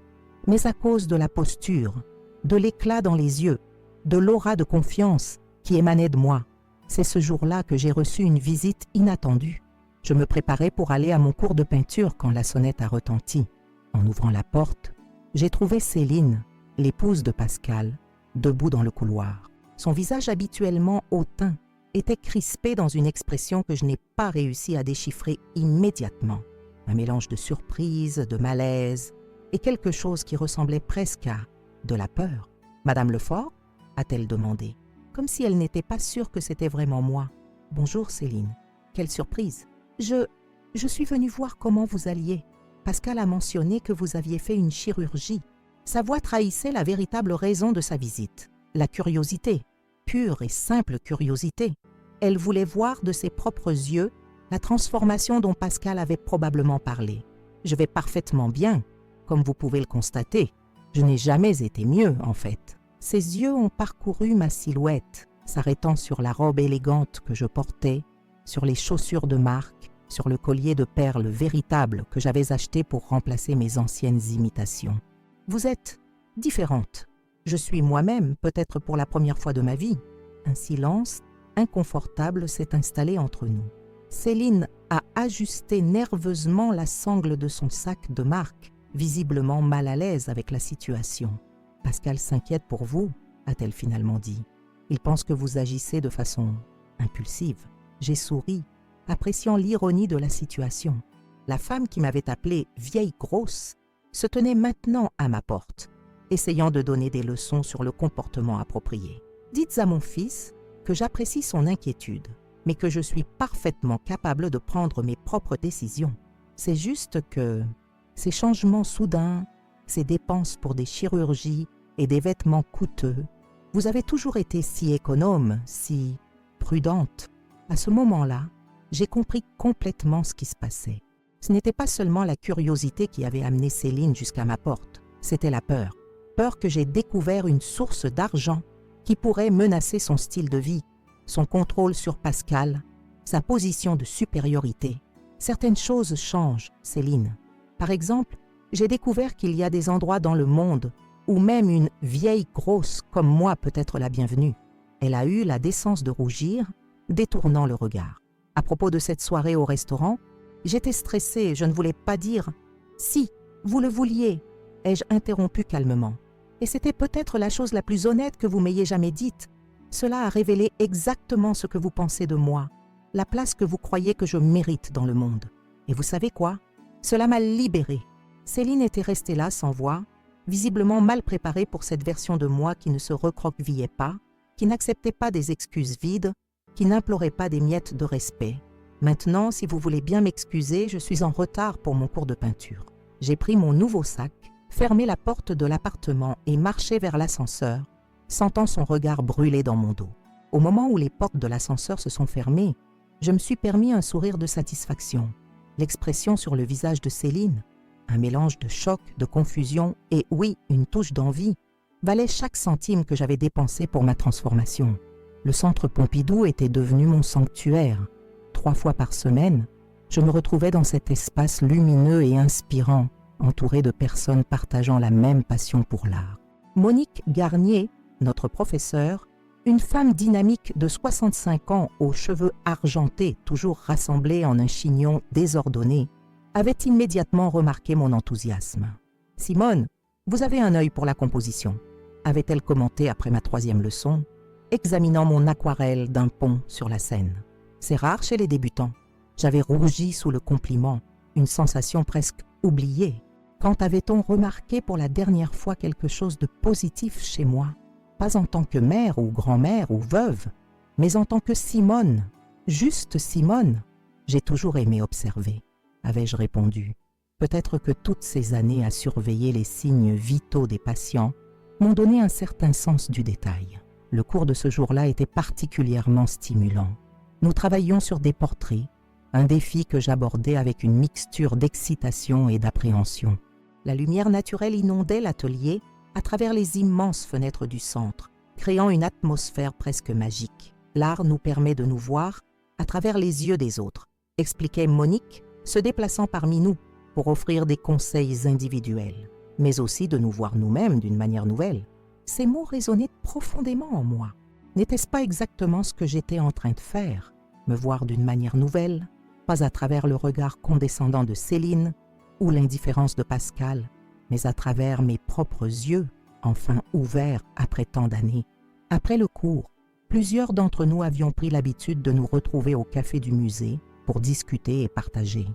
mais à cause de la posture, de l'éclat dans les yeux, de l'aura de confiance qui émanait de moi. C'est ce jour-là que j'ai reçu une visite inattendue. Je me préparais pour aller à mon cours de peinture quand la sonnette a retenti. En ouvrant la porte, j'ai trouvé Céline, l'épouse de Pascal, debout dans le couloir. Son visage habituellement hautain était crispé dans une expression que je n'ai pas réussi à déchiffrer immédiatement. Un mélange de surprise, de malaise et quelque chose qui ressemblait presque à de la peur. « Madame Lefort ?» a-t-elle demandé, comme si elle n'était pas sûre que c'était vraiment moi. « Bonjour Céline. Quelle surprise. Je suis venue voir comment vous alliez. Pascal a mentionné que vous aviez fait une chirurgie. » Sa voix trahissait la véritable raison de sa visite, la curiosité, pure et simple curiosité. Elle voulait voir de ses propres yeux la transformation dont Pascal avait probablement parlé. « Je vais parfaitement bien, comme vous pouvez le constater. Je n'ai jamais été mieux, en fait. » Ses yeux ont parcouru ma silhouette, s'arrêtant sur la robe élégante que je portais, sur les chaussures de marque, sur le collier de perles véritable que j'avais acheté pour remplacer mes anciennes imitations. « Vous êtes différente. Je suis moi-même, peut-être pour la première fois de ma vie. » Un silence inconfortable s'est installé entre nous. Céline a ajusté nerveusement la sangle de son sac de marque, visiblement mal à l'aise avec la situation. « Pascal s'inquiète pour vous, a-t-elle finalement dit. Il pense que vous agissez de façon impulsive. » J'ai souri, appréciant l'ironie de la situation. La femme qui m'avait appelée « vieille grosse » se tenait maintenant à ma porte, essayant de donner des leçons sur le comportement approprié. « Dites à mon fils que j'apprécie son inquiétude, mais que je suis parfaitement capable de prendre mes propres décisions. C'est juste que ces changements soudains, ces dépenses pour des chirurgies et des vêtements coûteux, vous avez toujours été si économe, si prudente. » À ce moment-là, j'ai compris complètement ce qui se passait. Ce n'était pas seulement la curiosité qui avait amené Céline jusqu'à ma porte, c'était la peur. Peur que j'ai découvert une source d'argent qui pourrait menacer son style de vie, son contrôle sur Pascal, sa position de supériorité. Certaines choses changent, Céline. Par exemple, j'ai découvert qu'il y a des endroits dans le monde où même une vieille grosse comme moi peut être la bienvenue. Elle a eu la décence de rougir, détournant le regard. À propos de cette soirée au restaurant, j'étais stressée, je ne voulais pas dire « Si, vous le vouliez », ai-je interrompu calmement. Et c'était peut-être la chose la plus honnête que vous m'ayez jamais dite. Cela a révélé exactement ce que vous pensez de moi. la place que vous croyez que je mérite dans le monde. Et vous savez quoi? Cela m'a libérée. Céline était restée là sans voix, visiblement mal préparée pour cette version de moi qui ne se recroquevillait pas, qui n'acceptait pas des excuses vides, qui n'implorait pas des miettes de respect. Maintenant, si vous voulez bien m'excuser, je suis en retard pour mon cours de peinture. J'ai pris mon nouveau sac, fermé la porte de l'appartement et marché vers l'ascenseur, sentant son regard brûler dans mon dos. Au moment où les portes de l'ascenseur se sont fermées, je me suis permis un sourire de satisfaction. L'expression sur le visage de Céline, un mélange de choc, de confusion et, oui, une touche d'envie, valait chaque centime que j'avais dépensé pour ma transformation. Le centre Pompidou était devenu mon sanctuaire. 3 fois par semaine, je me retrouvais dans cet espace lumineux et inspirant, entouré de personnes partageant la même passion pour l'art. Monique Garnier, notre professeure, une femme dynamique de 65 ans aux cheveux argentés, toujours rassemblés en un chignon désordonné, avait immédiatement remarqué mon enthousiasme. « Simone, vous avez un œil pour la composition », avait-elle commenté après ma 3e leçon, examinant mon aquarelle d'un pont sur la Seine. C'est rare chez les débutants. J'avais rougi sous le compliment, une sensation presque oubliée. Quand avait-on remarqué pour la dernière fois quelque chose de positif chez moi? Pas en tant que mère ou grand-mère ou veuve, mais en tant que Simone, juste Simone. J'ai toujours aimé observer, avais-je répondu. Peut-être que toutes ces années à surveiller les signes vitaux des patients m'ont donné un certain sens du détail. Le cours de ce jour-là était particulièrement stimulant. Nous travaillions sur des portraits, un défi que j'abordais avec une mixture d'excitation et d'appréhension. La lumière naturelle inondait l'atelier à travers les immenses fenêtres du centre, créant une atmosphère presque magique. L'art nous permet de nous voir à travers les yeux des autres, expliquait Monique, se déplaçant parmi nous pour offrir des conseils individuels, mais aussi de nous voir nous-mêmes d'une manière nouvelle. Ces mots résonnaient profondément en moi. N'était-ce pas exactement ce que j'étais en train de faire? Me voir d'une manière nouvelle, pas à travers le regard condescendant de Céline ou l'indifférence de Pascal, mais à travers mes propres yeux, enfin ouverts après tant d'années. Après le cours, plusieurs d'entre nous avions pris l'habitude de nous retrouver au café du musée pour discuter et partager.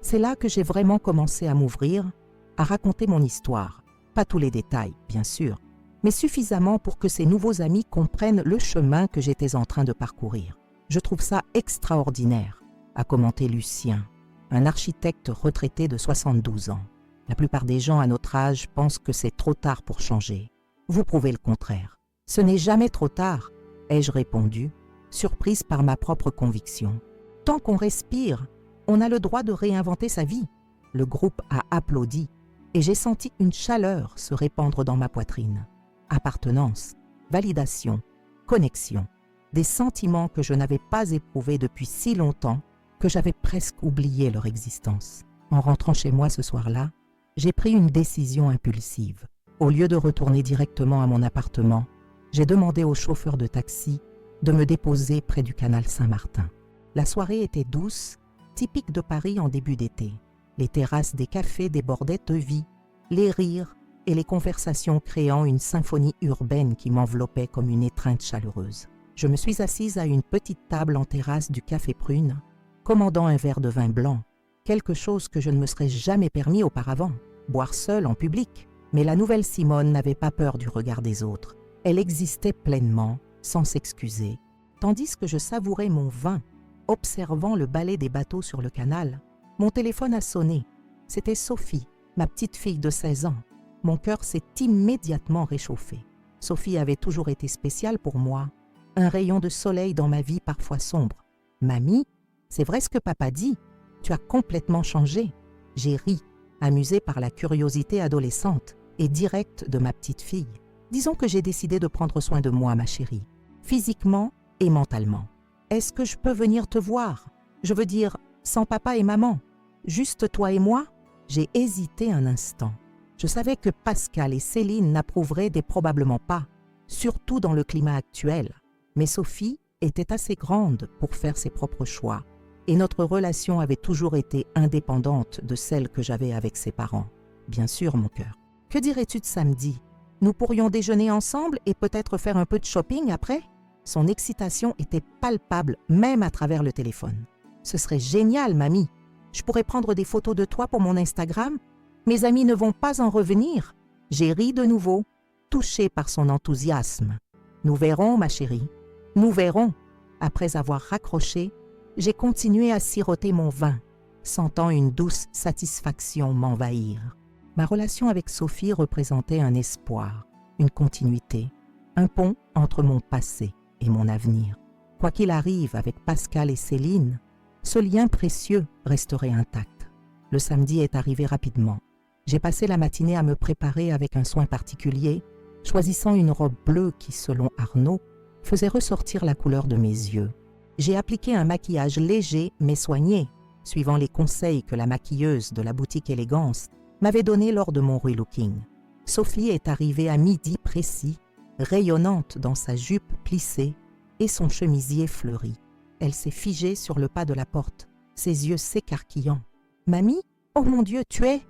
C'est là que j'ai vraiment commencé à m'ouvrir, à raconter mon histoire. Pas tous les détails, bien sûr, mais suffisamment pour que ces nouveaux amis comprennent le chemin que j'étais en train de parcourir. Je trouve ça extraordinaire, a commenté Lucien, un architecte retraité de 72 ans. La plupart des gens à notre âge pensent que c'est trop tard pour changer. Vous prouvez le contraire. Ce n'est jamais trop tard, ai-je répondu, surprise par ma propre conviction. Tant qu'on respire, on a le droit de réinventer sa vie. Le groupe a applaudi et j'ai senti une chaleur se répandre dans ma poitrine. Appartenance, validation, connexion, des sentiments que je n'avais pas éprouvés depuis si longtemps que j'avais presque oublié leur existence. En rentrant chez moi ce soir-là, j'ai pris une décision impulsive. Au lieu de retourner directement à mon appartement, j'ai demandé au chauffeur de taxi de me déposer près du canal Saint-Martin. La soirée était douce, typique de Paris en début d'été. Les terrasses des cafés débordaient de vie, les rires et les conversations créant une symphonie urbaine qui m'enveloppait comme une étreinte chaleureuse. Je me suis assise à une petite table en terrasse du Café Prune, commandant un verre de vin blanc, quelque chose que je ne me serais jamais permis auparavant, boire seule en public. Mais la nouvelle Simone n'avait pas peur du regard des autres. Elle existait pleinement, sans s'excuser, tandis que je savourais mon vin, observant le balai des bateaux sur le canal. Mon téléphone a sonné. C'était Sophie, ma petite fille de 16 ans. Mon cœur s'est immédiatement réchauffé. Sophie avait toujours été spéciale pour moi, un rayon de soleil dans ma vie parfois sombre. « Mamie, c'est vrai ce que papa dit, tu as complètement changé. » J'ai ri, amusée par la curiosité adolescente et directe de ma petite fille. Disons que j'ai décidé de prendre soin de moi, ma chérie, physiquement et mentalement. Est-ce que je peux venir te voir? Je veux dire, sans papa et maman, juste toi et moi? J'ai hésité un instant. Je savais que Pascal et Céline n'approuveraient probablement pas, surtout dans le climat actuel. Mais Sophie était assez grande pour faire ses propres choix, et notre relation avait toujours été indépendante de celle que j'avais avec ses parents. Bien sûr, mon cœur. Que dirais-tu de samedi? Nous pourrions déjeuner ensemble et peut-être faire un peu de shopping après? Son excitation était palpable, même à travers le téléphone. « Ce serait génial, mamie. Je pourrais prendre des photos de toi pour mon Instagram. Mes amis ne vont pas en revenir. » J'ai ri de nouveau, touchée par son enthousiasme. « Nous verrons, ma chérie. Nous verrons. » Après avoir raccroché, j'ai continué à siroter mon vin, sentant une douce satisfaction m'envahir. Ma relation avec Sophie représentait un espoir, une continuité, un pont entre mon passé et mon avenir. Quoi qu'il arrive avec Pascal et Céline, ce lien précieux resterait intact. Le samedi est arrivé rapidement. J'ai passé la matinée à me préparer avec un soin particulier, choisissant une robe bleue qui, selon Arnaud, faisait ressortir la couleur de mes yeux. J'ai appliqué un maquillage léger mais soigné, suivant les conseils que la maquilleuse de la boutique Élégance m'avait donnés lors de mon relooking. Sophie est arrivée à midi précis, rayonnante dans sa jupe plissée et son chemisier fleuri. Elle s'est figée sur le pas de la porte, ses yeux s'écarquillant. « Mamie, oh mon Dieu, tu es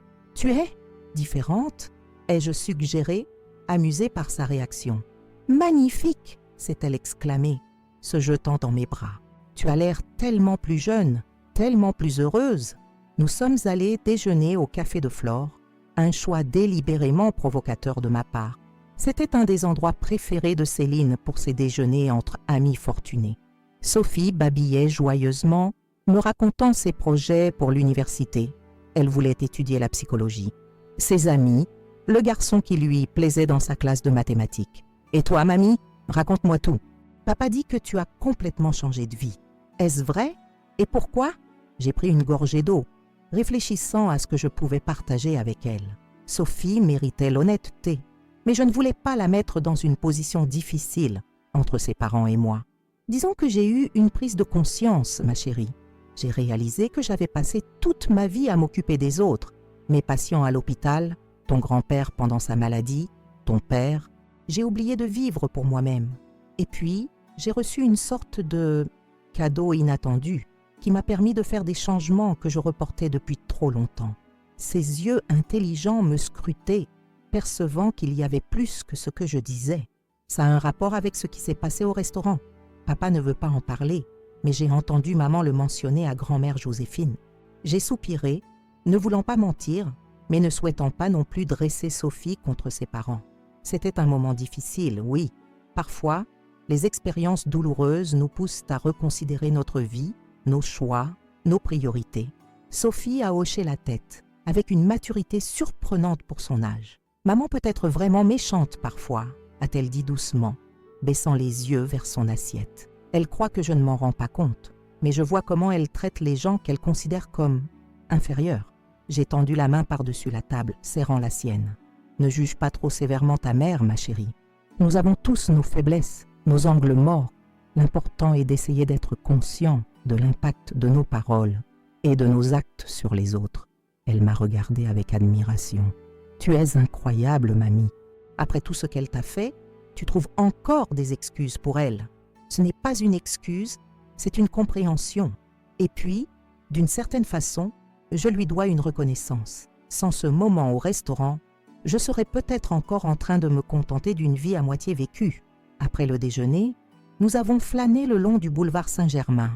différente ?» ai-je suggéré, amusée par sa réaction. « Magnifique !» s'est-elle exclamée, se jetant dans mes bras. « Tu as l'air tellement plus jeune, tellement plus heureuse. » Nous sommes allés déjeuner au Café de Flore, un choix délibérément provocateur de ma part. C'était un des endroits préférés de Céline pour ses déjeuners entre amis fortunés. Sophie babillait joyeusement, me racontant ses projets pour l'université. Elle voulait étudier la psychologie. Ses amis, le garçon qui lui plaisait dans sa classe de mathématiques. « Et toi, mamie, raconte-moi tout. Papa dit que tu as complètement changé de vie. Est-ce vrai? Et pourquoi ?» J'ai pris une gorgée d'eau, réfléchissant à ce que je pouvais partager avec elle. Sophie méritait l'honnêteté, mais je ne voulais pas la mettre dans une position difficile entre ses parents et moi. Disons que j'ai eu une prise de conscience, ma chérie. J'ai réalisé que j'avais passé toute ma vie à m'occuper des autres, mes patients à l'hôpital, ton grand-père pendant sa maladie, ton père. J'ai oublié de vivre pour moi-même. Et puis, j'ai reçu une sorte de cadeau inattendu qui m'a permis de faire des changements que je reportais depuis trop longtemps. Ses yeux intelligents me scrutaient, percevant qu'il y avait plus que ce que je disais. Ça a un rapport avec ce qui s'est passé au restaurant. Papa ne veut pas en parler, mais j'ai entendu maman le mentionner à grand-mère Joséphine. J'ai soupiré, ne voulant pas mentir, mais ne souhaitant pas non plus dresser Sophie contre ses parents. C'était un moment difficile, oui. Parfois, les expériences douloureuses nous poussent à reconsidérer notre vie, nos choix, nos priorités. Sophie a hoché la tête, avec une maturité surprenante pour son âge. « Maman peut être vraiment méchante parfois », a-t-elle dit doucement, baissant les yeux vers son assiette. Elle croit que je ne m'en rends pas compte, mais je vois comment elle traite les gens qu'elle considère comme inférieurs. J'ai tendu la main par-dessus la table, serrant la sienne. « Ne juge pas trop sévèrement ta mère, ma chérie. Nous avons tous nos faiblesses, nos angles morts. L'important est d'essayer d'être conscient de l'impact de nos paroles et de nos actes sur les autres. » Elle m'a regardée avec admiration. « Tu es incroyable, mamie. Après tout ce qu'elle t'a fait, tu trouves encore des excuses pour elle. Ce n'est pas une excuse, c'est une compréhension. Et puis, d'une certaine façon, je lui dois une reconnaissance. Sans ce moment au restaurant, je serais peut-être encore en train de me contenter d'une vie à moitié vécue. Après le déjeuner, nous avons flâné le long du boulevard Saint-Germain,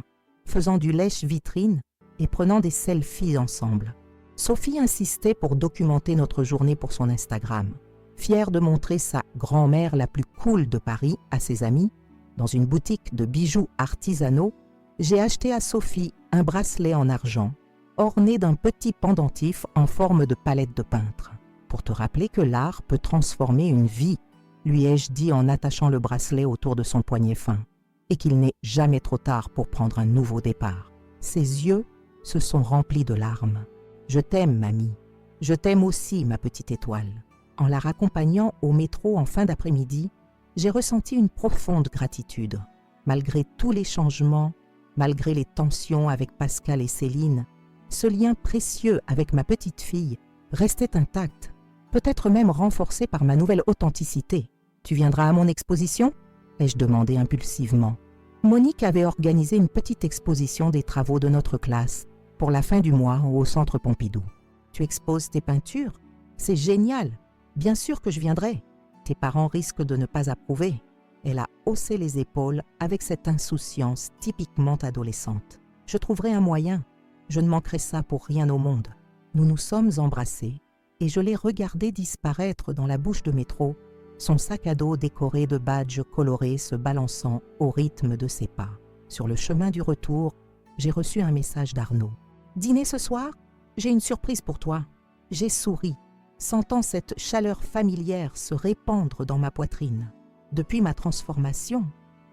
faisant du lèche-vitrine et prenant des selfies ensemble. Sophie insistait pour documenter notre journée pour son Instagram. Fière de montrer sa grand-mère la plus cool de Paris à ses amis, dans une boutique de bijoux artisanaux, j'ai acheté à Sophie un bracelet en argent, orné d'un petit pendentif en forme de palette de peintre. Pour te rappeler que l'art peut transformer une vie, lui ai-je dit en attachant le bracelet autour de son poignet fin, et qu'il n'est jamais trop tard pour prendre un nouveau départ. Ses yeux se sont remplis de larmes. « Je t'aime, mamie. Je t'aime aussi, ma petite étoile. » En la raccompagnant au métro en fin d'après-midi, j'ai ressenti une profonde gratitude. Malgré tous les changements, malgré les tensions avec Pascal et Céline, ce lien précieux avec ma petite fille restait intact, peut-être même renforcé par ma nouvelle authenticité. « Tu viendras à mon exposition ?» ai-je demandé impulsivement. Monique avait organisé une petite exposition des travaux de notre classe pour la fin du mois au Centre Pompidou. « Tu exposes tes peintures? C'est génial! Bien sûr que je viendrai. Tes parents risquent de ne pas approuver. » Elle a haussé les épaules avec cette insouciance typiquement adolescente. Je trouverai un moyen. Je ne manquerai ça pour rien au monde. Nous nous sommes embrassés et je l'ai regardé disparaître dans la bouche de métro, son sac à dos décoré de badges colorés se balançant au rythme de ses pas. Sur le chemin du retour, j'ai reçu un message d'Arnaud. « Dîner ce soir ? J'ai une surprise pour toi. » J'ai souri, sentant cette chaleur familière se répandre dans ma poitrine. Depuis ma transformation,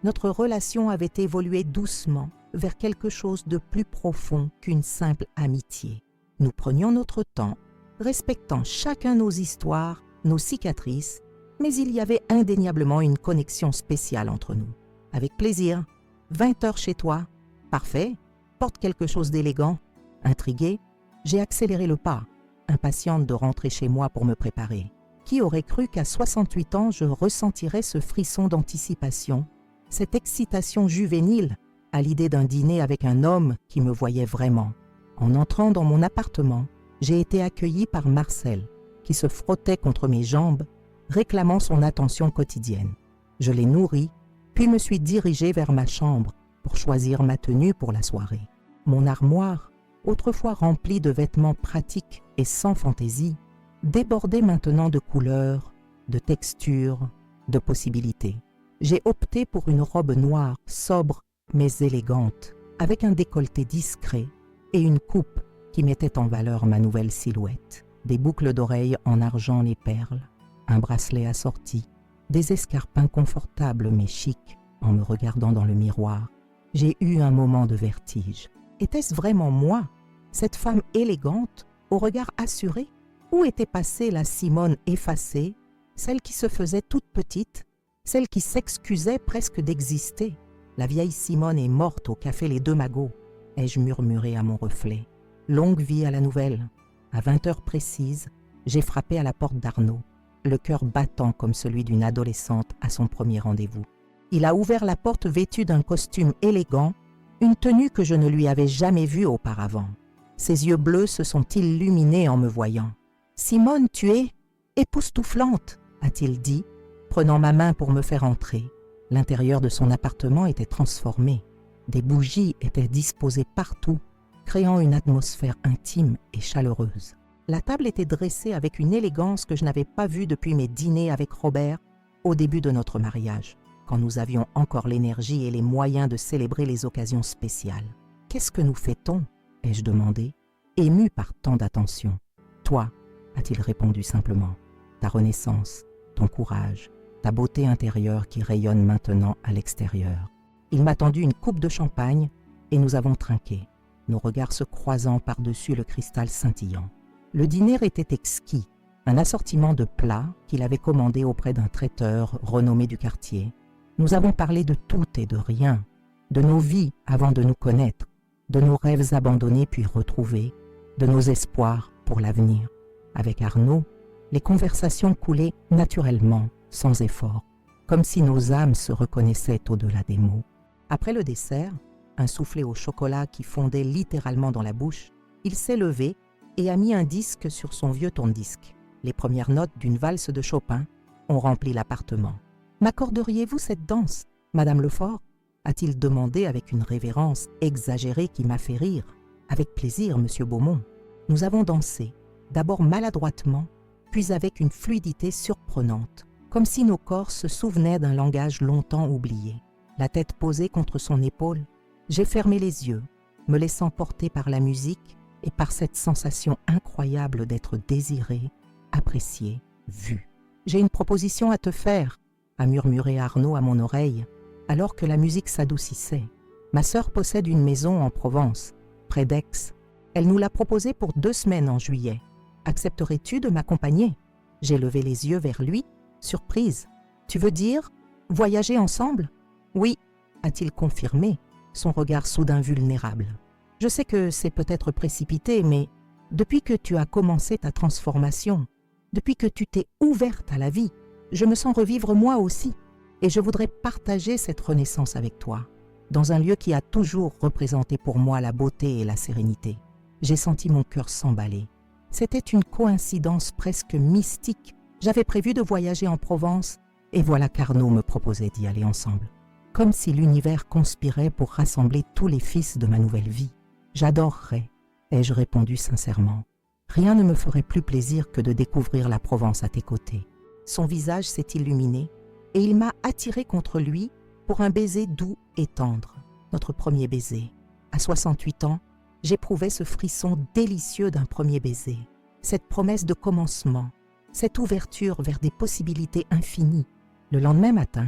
notre relation avait évolué doucement vers quelque chose de plus profond qu'une simple amitié. Nous prenions notre temps, respectant chacun nos histoires, nos cicatrices, mais il y avait indéniablement une connexion spéciale entre nous. Avec plaisir, 20 heures chez toi, parfait, porte quelque chose d'élégant. Intriguée, j'ai accéléré le pas, impatiente de rentrer chez moi pour me préparer. Qui aurait cru qu'à 68 ans, je ressentirais ce frisson d'anticipation, cette excitation juvénile à l'idée d'un dîner avec un homme qui me voyait vraiment. En entrant dans mon appartement, j'ai été accueillie par Marcel, qui se frottait contre mes jambes, réclamant son attention quotidienne. Je l'ai nourri, puis me suis dirigée vers ma chambre pour choisir ma tenue pour la soirée. Mon armoire, autrefois remplie de vêtements pratiques et sans fantaisie, débordait maintenant de couleurs, de textures, de possibilités. J'ai opté pour une robe noire, sobre mais élégante, avec un décolleté discret et une coupe qui mettait en valeur ma nouvelle silhouette. Des boucles d'oreilles en argent les perles, un bracelet assorti, des escarpins confortables mais chics en me regardant dans le miroir. J'ai eu un moment de vertige. Était-ce vraiment moi, cette femme élégante, au regard assuré? Où était passée la Simone effacée, celle qui se faisait toute petite, celle qui s'excusait presque d'exister? La vieille Simone est morte au café Les Deux Magots, ai-je murmuré à mon reflet. Longue vie à la nouvelle. À 20 heures précises, j'ai frappé à la porte d'Arnaud, le cœur battant comme celui d'une adolescente à son premier rendez-vous. Il a ouvert la porte vêtu d'un costume élégant, une tenue que je ne lui avais jamais vue auparavant. Ses yeux bleus se sont illuminés en me voyant. « Simone, tu es époustouflante !» a-t-il dit, prenant ma main pour me faire entrer. L'intérieur de son appartement était transformé. Des bougies étaient disposées partout, créant une atmosphère intime et chaleureuse. La table était dressée avec une élégance que je n'avais pas vue depuis mes dîners avec Robert au début de notre mariage, quand nous avions encore l'énergie et les moyens de célébrer les occasions spéciales. « Qu'est-ce que nous fêtons ?» ai-je demandé, ému par tant d'attention. « Toi » a-t-il répondu simplement, « ta renaissance, ton courage, ta beauté intérieure qui rayonne maintenant à l'extérieur. » Il m'a tendu une coupe de champagne et nous avons trinqué, nos regards se croisant par-dessus le cristal scintillant. Le dîner était exquis, un assortiment de plats qu'il avait commandé auprès d'un traiteur renommé du quartier. Nous avons parlé de tout et de rien, de nos vies avant de nous connaître, de nos rêves abandonnés puis retrouvés, de nos espoirs pour l'avenir. Avec Arnaud, les conversations coulaient naturellement, sans effort, comme si nos âmes se reconnaissaient au-delà des mots. Après le dessert, un soufflé au chocolat qui fondait littéralement dans la bouche, il s'est levé et a mis un disque sur son vieux tourne-disque. Les premières notes d'une valse de Chopin ont rempli l'appartement. « M'accorderiez-vous cette danse, Madame Lefort ?» a-t-il demandé avec une révérence exagérée qui m'a fait rire. « Avec plaisir, Monsieur Beaumont. » Nous avons dansé, d'abord maladroitement, puis avec une fluidité surprenante, comme si nos corps se souvenaient d'un langage longtemps oublié. La tête posée contre son épaule, j'ai fermé les yeux, me laissant porter par la musique et par cette sensation incroyable d'être désiré, apprécié, vu. « J'ai une proposition à te faire », a murmuré Arnaud à mon oreille, alors que la musique s'adoucissait. « Ma sœur possède une maison en Provence, près d'Aix. Elle nous l'a proposée pour 2 semaines en juillet. Accepterais-tu de m'accompagner ?» J'ai levé les yeux vers lui, surprise. « Tu veux dire voyager ensemble ?»« Oui », a-t-il confirmé, son regard soudain vulnérable. « Je sais que c'est peut-être précipité, mais depuis que tu as commencé ta transformation, depuis que tu t'es ouverte à la vie, je me sens revivre moi aussi, et je voudrais partager cette renaissance avec toi, dans un lieu qui a toujours représenté pour moi la beauté et la sérénité. » J'ai senti mon cœur s'emballer. C'était une coïncidence presque mystique. J'avais prévu de voyager en Provence Et voilà qu'Arnaud me proposait d'y aller ensemble. Comme si l'univers conspirait pour rassembler tous les fils de ma nouvelle vie. J'adorerais, ai-je répondu sincèrement. Rien ne me ferait plus plaisir que de découvrir la Provence à tes côtés. Son visage s'est illuminé et il m'a attiré contre lui pour un baiser doux et tendre. Notre premier baiser. À 68 ans, j'éprouvais ce frisson délicieux d'un premier baiser. Cette promesse de commencement, cette ouverture vers des possibilités infinies. Le lendemain matin,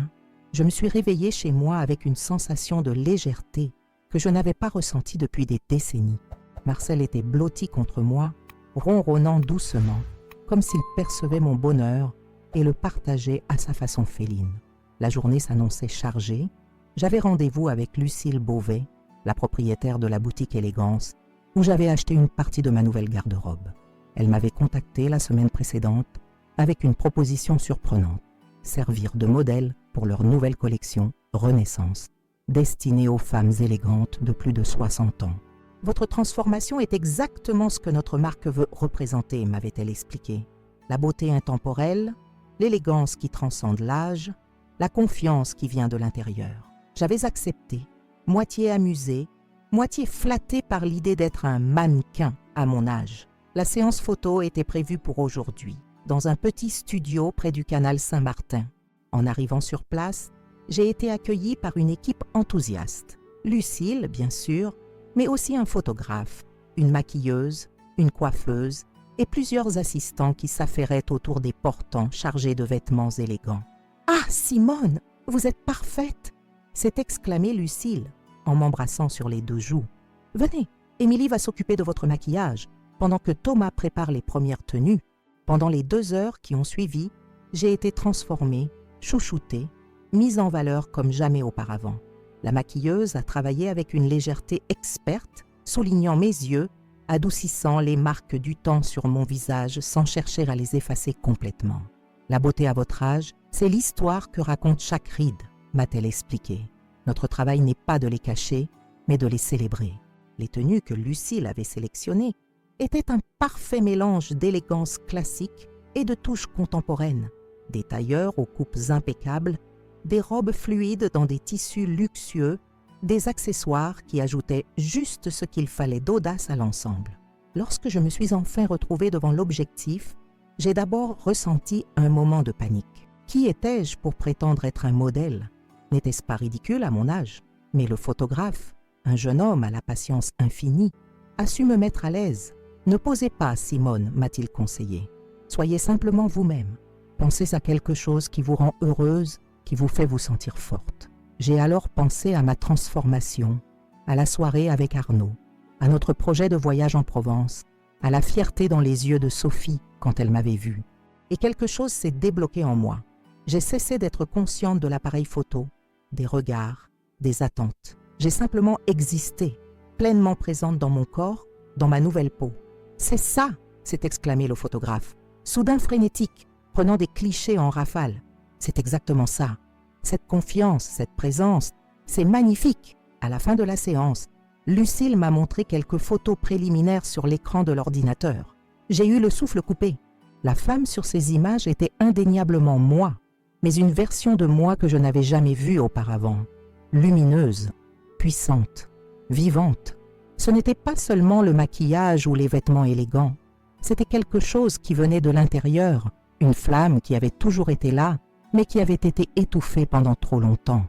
je me suis réveillée chez moi avec une sensation de légèreté que je n'avais pas ressentie depuis des décennies. Marcel était blotti contre moi, ronronnant doucement, comme s'il percevait mon bonheur et le partageait à sa façon féline. La journée s'annonçait chargée. J'avais rendez-vous avec Lucille Beauvais, la propriétaire de la boutique Élégance, où j'avais acheté une partie de ma nouvelle garde-robe. Elle m'avait contacté la semaine précédente avec une proposition surprenante, servir de modèle pour leur nouvelle collection Renaissance, destinée aux femmes élégantes de plus de 60 ans. Votre transformation est exactement ce que notre marque veut représenter, m'avait-elle expliqué. La beauté intemporelle, l'élégance qui transcende l'âge, la confiance qui vient de l'intérieur. J'avais accepté, moitié amusée, moitié flattée par l'idée d'être un mannequin à mon âge. La séance photo était prévue pour aujourd'hui, dans un petit studio près du canal Saint-Martin. En arrivant sur place, j'ai été accueillie par une équipe enthousiaste. Lucille, bien sûr, mais aussi un photographe, une maquilleuse, une coiffeuse et plusieurs assistants qui s'affairaient autour des portants chargés de vêtements élégants. « Ah, Simone, vous êtes parfaite !» s'est exclamée Lucille en m'embrassant sur les 2 joues. « Venez, Émilie va s'occuper de votre maquillage pendant que Thomas prépare les premières tenues. » Pendant les 2 heures qui ont suivi, j'ai été transformée, chouchoutée, mise en valeur comme jamais auparavant. La maquilleuse a travaillé avec une légèreté experte, soulignant mes yeux, adoucissant les marques du temps sur mon visage sans chercher à les effacer complètement. La beauté à votre âge, c'est l'histoire que raconte chaque ride, m'a-t-elle expliqué. Notre travail n'est pas de les cacher, mais de les célébrer. Les tenues que Lucille avait sélectionnées étaient un parfait mélange d'élégance classique et de touches contemporaines. Des tailleurs aux coupes impeccables, des robes fluides dans des tissus luxueux, des accessoires qui ajoutaient juste ce qu'il fallait d'audace à l'ensemble. Lorsque je me suis enfin retrouvée devant l'objectif, j'ai d'abord ressenti un moment de panique. Qui étais-je pour prétendre être un modèle? N'était-ce pas ridicule à mon âge? Mais le photographe, un jeune homme à la patience infinie, a su me mettre à l'aise. Ne posez pas, Simone, m'a-t-il conseillé. Soyez simplement vous-même. Pensez à quelque chose qui vous rend heureuse, qui vous fait vous sentir forte. J'ai alors pensé à ma transformation, à la soirée avec Arnaud, à notre projet de voyage en Provence, à la fierté dans les yeux de Sophie quand elle m'avait vue. Et quelque chose s'est débloqué en moi. J'ai cessé d'être consciente de l'appareil photo, des regards, des attentes. J'ai simplement existé, pleinement présente dans mon corps, dans ma nouvelle peau. « C'est ça !» s'est exclamé le photographe, soudain frénétique, prenant des clichés en rafale. C'est exactement ça. Cette confiance, cette présence, c'est magnifique. À la fin de la séance, Lucille m'a montré quelques photos préliminaires sur l'écran de l'ordinateur. J'ai eu le souffle coupé. La femme sur ces images était indéniablement moi, mais une version de moi que je n'avais jamais vue auparavant. Lumineuse, puissante, vivante. Ce n'était pas seulement le maquillage ou les vêtements élégants. C'était quelque chose qui venait de l'intérieur, une flamme qui avait toujours été là, mais qui avait été étouffée pendant trop longtemps.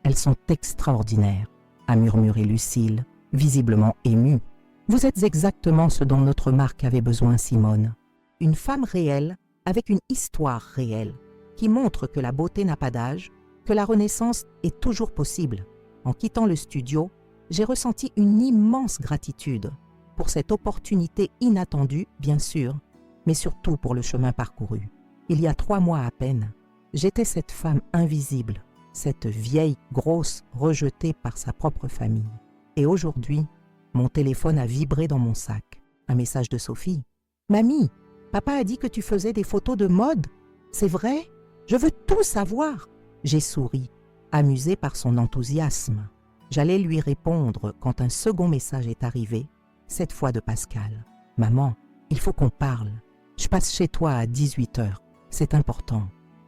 Elles sont extraordinaires, a murmuré Lucille, visiblement émue. Vous êtes exactement ce dont notre marque avait besoin, Simone. Une femme réelle, avec une histoire réelle, qui montre que la beauté n'a pas d'âge, que la renaissance est toujours possible. En quittant le studio, j'ai ressenti une immense gratitude pour cette opportunité inattendue, bien sûr, mais surtout pour le chemin parcouru. Il y a 3 mois à peine, j'étais cette femme invisible, cette vieille grosse rejetée par sa propre famille. Et aujourd'hui, mon téléphone a vibré dans mon sac. Un message de Sophie. « Mamie, papa a dit que tu faisais des photos de mode. C'est vrai? Je veux tout savoir. » J'ai souri, amusée par son enthousiasme. J'allais lui répondre quand un second message est arrivé, cette fois de Pascal. « Maman, il faut qu'on parle. Je passe chez toi à 18h. C'est important. »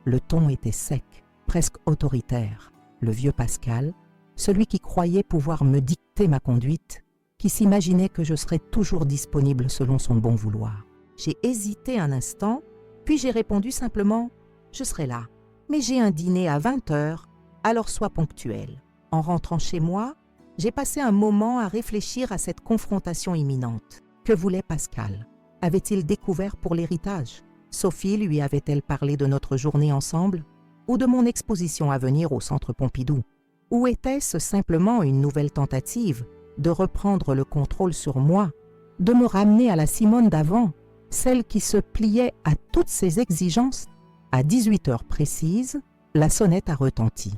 Le ton était sec, presque autoritaire. Le vieux Pascal, celui qui croyait pouvoir me dicter ma conduite, qui s'imaginait que je serais toujours disponible selon son bon vouloir. J'ai hésité un instant, puis j'ai répondu simplement « Je serai là, mais j'ai un dîner à 20h, alors sois ponctuel. » En rentrant chez moi, j'ai passé un moment à réfléchir à cette confrontation imminente. Que voulait Pascal? Avait-il découvert pour l'héritage? Sophie lui avait-elle parlé de notre journée ensemble ou de mon exposition à venir au Centre Pompidou? Ou était-ce simplement une nouvelle tentative de reprendre le contrôle sur moi, de me ramener à la Simone d'avant, celle qui se pliait à toutes ses exigences? À 18h précises, la sonnette a retenti.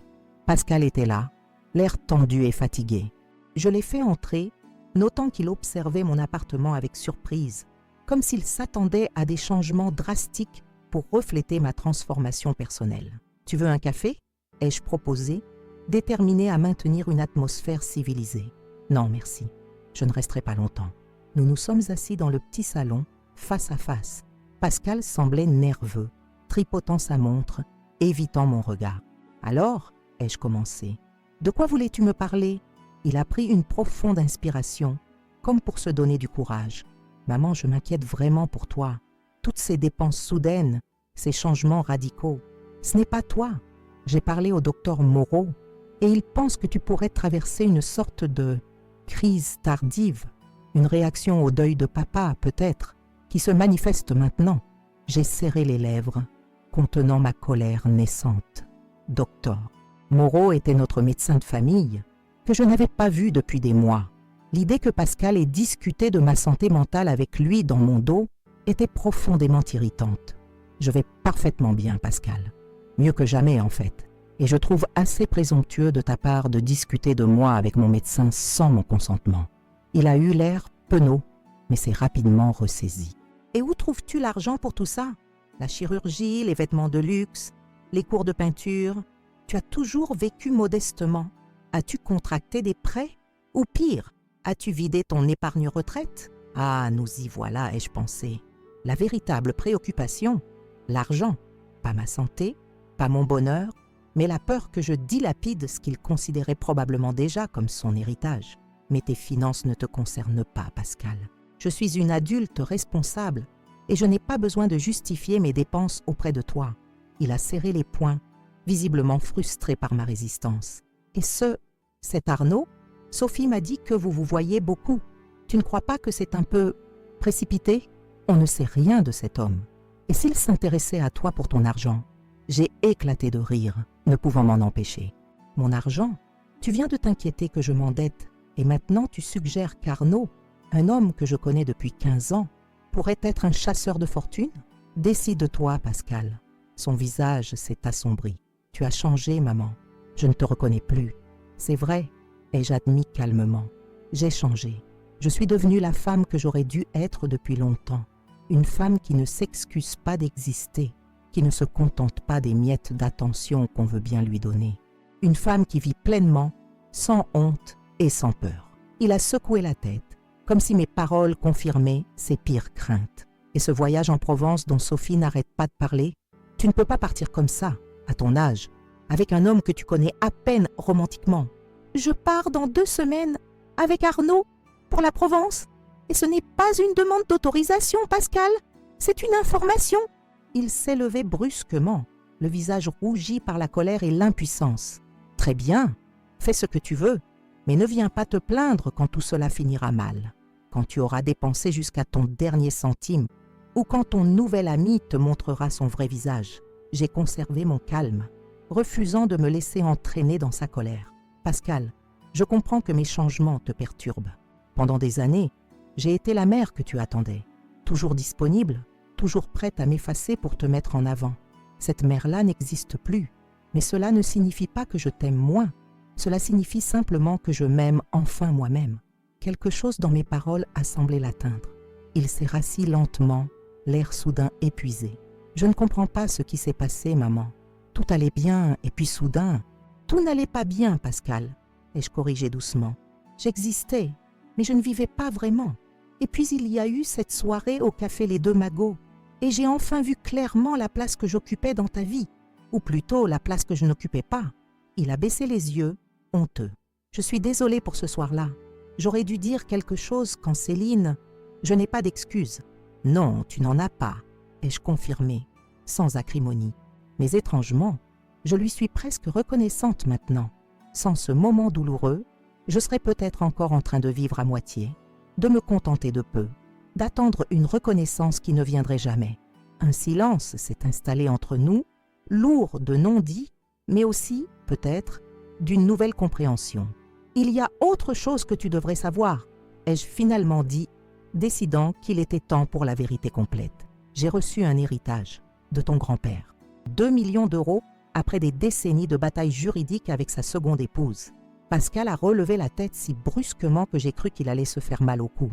Pascal était là, l'air tendu et fatigué. Je l'ai fait entrer, notant qu'il observait mon appartement avec surprise, comme s'il s'attendait à des changements drastiques pour refléter ma transformation personnelle. « Tu veux un café ?» ai-je proposé, déterminé à maintenir une atmosphère civilisée. « Non, merci. Je ne resterai pas longtemps. » Nous nous sommes assis dans le petit salon, face à face. Pascal semblait nerveux, tripotant sa montre, évitant mon regard. « Alors ?» ai-je commencé. « De quoi voulais-tu me parler ?» Il a pris une profonde inspiration, comme pour se donner du courage. « Maman, je m'inquiète vraiment pour toi. Toutes ces dépenses soudaines, ces changements radicaux. Ce n'est pas toi. J'ai parlé au docteur Moreau et il pense que tu pourrais traverser une sorte de crise tardive, une réaction au deuil de papa peut-être, qui se manifeste maintenant. » J'ai serré les lèvres, contenant ma colère naissante. Docteur Moreau était notre médecin de famille, que je n'avais pas vu depuis des mois. L'idée que Pascal ait discuté de ma santé mentale avec lui dans mon dos était profondément irritante. Je vais parfaitement bien, Pascal. Mieux que jamais, en fait. Et je trouve assez présomptueux de ta part de discuter de moi avec mon médecin sans mon consentement. Il a eu l'air penaud, mais s'est rapidement ressaisi. Et où trouves-tu l'argent pour tout ça? La chirurgie, les vêtements de luxe, les cours de peinture. Tu as toujours vécu modestement. As-tu contracté des prêts? Ou pire, as-tu vidé ton épargne retraite? Ah, nous y voilà, ai-je pensé. La véritable préoccupation, l'argent, pas ma santé, pas mon bonheur, mais la peur que je dilapide ce qu'il considérait probablement déjà comme son héritage. Mais tes finances ne te concernent pas, Pascal. Je suis une adulte responsable et je n'ai pas besoin de justifier mes dépenses auprès de toi. Il a serré les poings, visiblement frustré par ma résistance. Et cet Arnaud, Sophie m'a dit que vous vous voyez beaucoup. Tu ne crois pas que c'est un peu précipité? On ne sait rien de cet homme. Et s'il s'intéressait à toi pour ton argent? J'ai éclaté de rire, ne pouvant m'en empêcher. Mon argent? Tu viens de t'inquiéter que je m'endette et maintenant tu suggères qu'Arnaud, un homme que je connais depuis 15 ans, pourrait être un chasseur de fortune? Décide-toi, Pascal. Son visage s'est assombri. Tu as changé, maman. Je ne te reconnais plus. C'est vrai, ai-je admis calmement. J'ai changé. Je suis devenue la femme que j'aurais dû être depuis longtemps. Une femme qui ne s'excuse pas d'exister, qui ne se contente pas des miettes d'attention qu'on veut bien lui donner. Une femme qui vit pleinement, sans honte et sans peur. Il a secoué la tête, comme si mes paroles confirmaient ses pires craintes. Et ce voyage en Provence dont Sophie n'arrête pas de parler, tu ne peux pas partir comme ça, à ton âge, avec un homme que tu connais à peine romantiquement. Je pars dans 2 semaines avec Arnaud pour la Provence. Et ce n'est pas une demande d'autorisation, Pascal. C'est une information. Il s'est levé brusquement, le visage rougi par la colère et l'impuissance. Très bien, fais ce que tu veux, mais ne viens pas te plaindre quand tout cela finira mal. Quand tu auras dépensé jusqu'à ton dernier centime ou quand ton nouvel ami te montrera son vrai visage. J'ai conservé mon calme, refusant de me laisser entraîner dans sa colère. Pascal, je comprends que mes changements te perturbent. Pendant des années, j'ai été la mère que tu attendais, toujours disponible, toujours prête à m'effacer pour te mettre en avant. Cette mère-là n'existe plus, mais cela ne signifie pas que je t'aime moins. Cela signifie simplement que je m'aime enfin moi-même. Quelque chose dans mes paroles a semblé l'atteindre. Il s'est rassis lentement, l'air soudain épuisé. Je ne comprends pas ce qui s'est passé, maman. Tout allait bien, et puis soudain, tout n'allait pas bien, Pascal. Ai-je corrigé doucement. J'existais, mais je ne vivais pas vraiment. Et puis il y a eu cette soirée au café Les Deux Magots, et j'ai enfin vu clairement la place que j'occupais dans ta vie. ou plutôt la place que je n'occupais pas. Il a baissé les yeux, honteux. Je suis désolée pour ce soir-là. J'aurais dû dire quelque chose quand Céline... Je n'ai pas d'excuse. Non, tu n'en as pas, ai-je confirmé, sans acrimonie. Mais étrangement, je lui suis presque reconnaissante maintenant. Sans ce moment douloureux, je serais peut-être encore en train de vivre à moitié, de me contenter de peu, d'attendre une reconnaissance qui ne viendrait jamais. Un silence s'est installé entre nous, lourd de non-dits, mais aussi, peut-être, d'une nouvelle compréhension. « Il y a autre chose que tu devrais savoir », ai-je finalement dit, décidant qu'il était temps pour la vérité complète. J'ai reçu un héritage de ton grand-père. 2 millions d'euros après des décennies de batailles juridiques avec sa seconde épouse. Pascal a relevé la tête si brusquement que j'ai cru qu'il allait se faire mal au cou.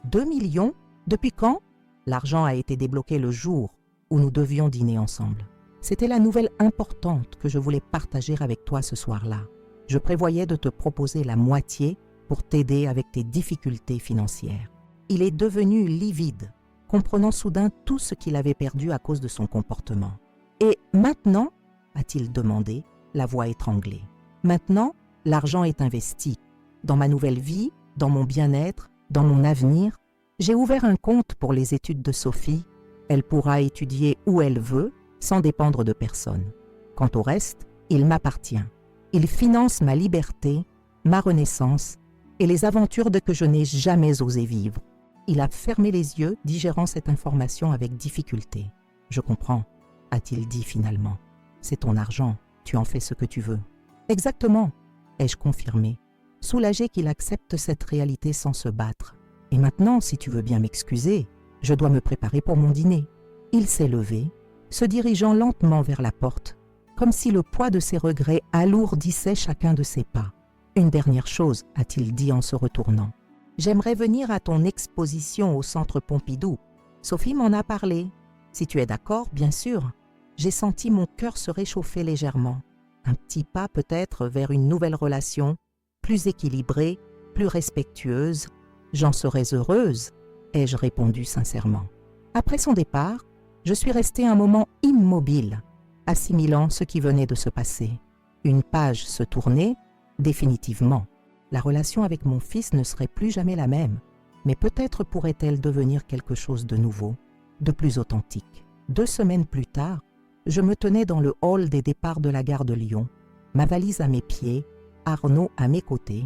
2 millions? Depuis quand? L'argent a été débloqué le jour où nous devions dîner ensemble. C'était la nouvelle importante que je voulais partager avec toi ce soir-là. Je prévoyais de te proposer la moitié pour t'aider avec tes difficultés financières. Il est devenu livide, comprenant soudain tout ce qu'il avait perdu à cause de son comportement. « Et maintenant ?» a-t-il demandé, la voix étranglée. « Maintenant, l'argent est investi. Dans ma nouvelle vie, dans mon bien-être, dans mon avenir, j'ai ouvert un compte pour les études de Sophie. Elle pourra étudier où elle veut, sans dépendre de personne. Quant au reste, il m'appartient. Il finance ma liberté, ma renaissance et les aventures que je n'ai jamais osé vivre. » Il a fermé les yeux, digérant cette information avec difficulté. « Je comprends, » a-t-il dit finalement. « C'est ton argent, tu en fais ce que tu veux. »« Exactement, » ai-je confirmé, soulagé qu'il accepte cette réalité sans se battre. « Et maintenant, si tu veux bien m'excuser, je dois me préparer pour mon dîner. » Il s'est levé, se dirigeant lentement vers la porte, comme si le poids de ses regrets alourdissait chacun de ses pas. « Une dernière chose, » a-t-il dit en se retournant. « J'aimerais venir à ton exposition au Centre Pompidou. Sophie m'en a parlé. Si tu es d'accord, bien sûr. » J'ai senti mon cœur se réchauffer légèrement. Un petit pas peut-être vers une nouvelle relation, plus équilibrée, plus respectueuse. J'en serais heureuse, ai-je répondu sincèrement. Après son départ, je suis restée un moment immobile, assimilant ce qui venait de se passer. Une page se tournait, définitivement. La relation avec mon fils ne serait plus jamais la même, mais peut-être pourrait-elle devenir quelque chose de nouveau, de plus authentique. 2 semaines plus tard, je me tenais dans le hall des départs de la gare de Lyon, ma valise à mes pieds, Arnaud à mes côtés.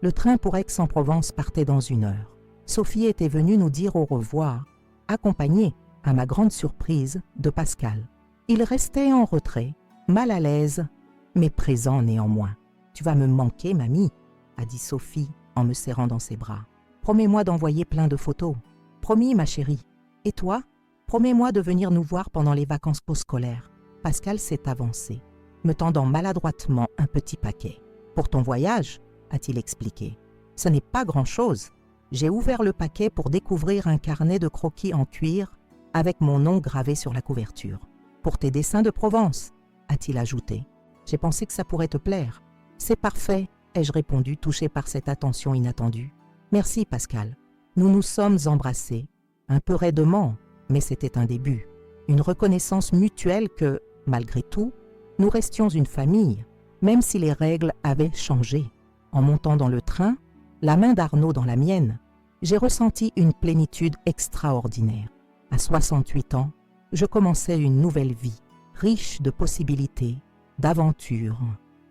Le train pour Aix-en-Provence partait dans 1 heure. Sophie était venue nous dire au revoir, accompagnée, à ma grande surprise, de Pascal. Il restait en retrait, mal à l'aise, mais présent néanmoins. « Tu vas me manquer, mamie », a dit Sophie en me serrant dans ses bras. « Promets-moi d'envoyer plein de photos. »« Promis, ma chérie. Et toi ? Promets-moi de venir nous voir pendant les vacances scolaires. » Pascal s'est avancé, me tendant maladroitement un petit paquet. « Pour ton voyage ?» a-t-il expliqué. « Ce n'est pas grand-chose. J'ai ouvert le paquet pour découvrir un carnet de croquis en cuir avec mon nom gravé sur la couverture. « Pour tes dessins de Provence ?» a-t-il ajouté. « J'ai pensé que ça pourrait te plaire. »« C'est parfait », ai-je répondu, touché par cette attention inattendue. « Merci, Pascal. » Nous nous sommes embrassés, un peu raidement, mais c'était un début. Une reconnaissance mutuelle que, malgré tout, nous restions une famille, même si les règles avaient changé. En montant dans le train, la main d'Arnaud dans la mienne, j'ai ressenti une plénitude extraordinaire. À 68 ans, je commençais une nouvelle vie, riche de possibilités, d'aventures,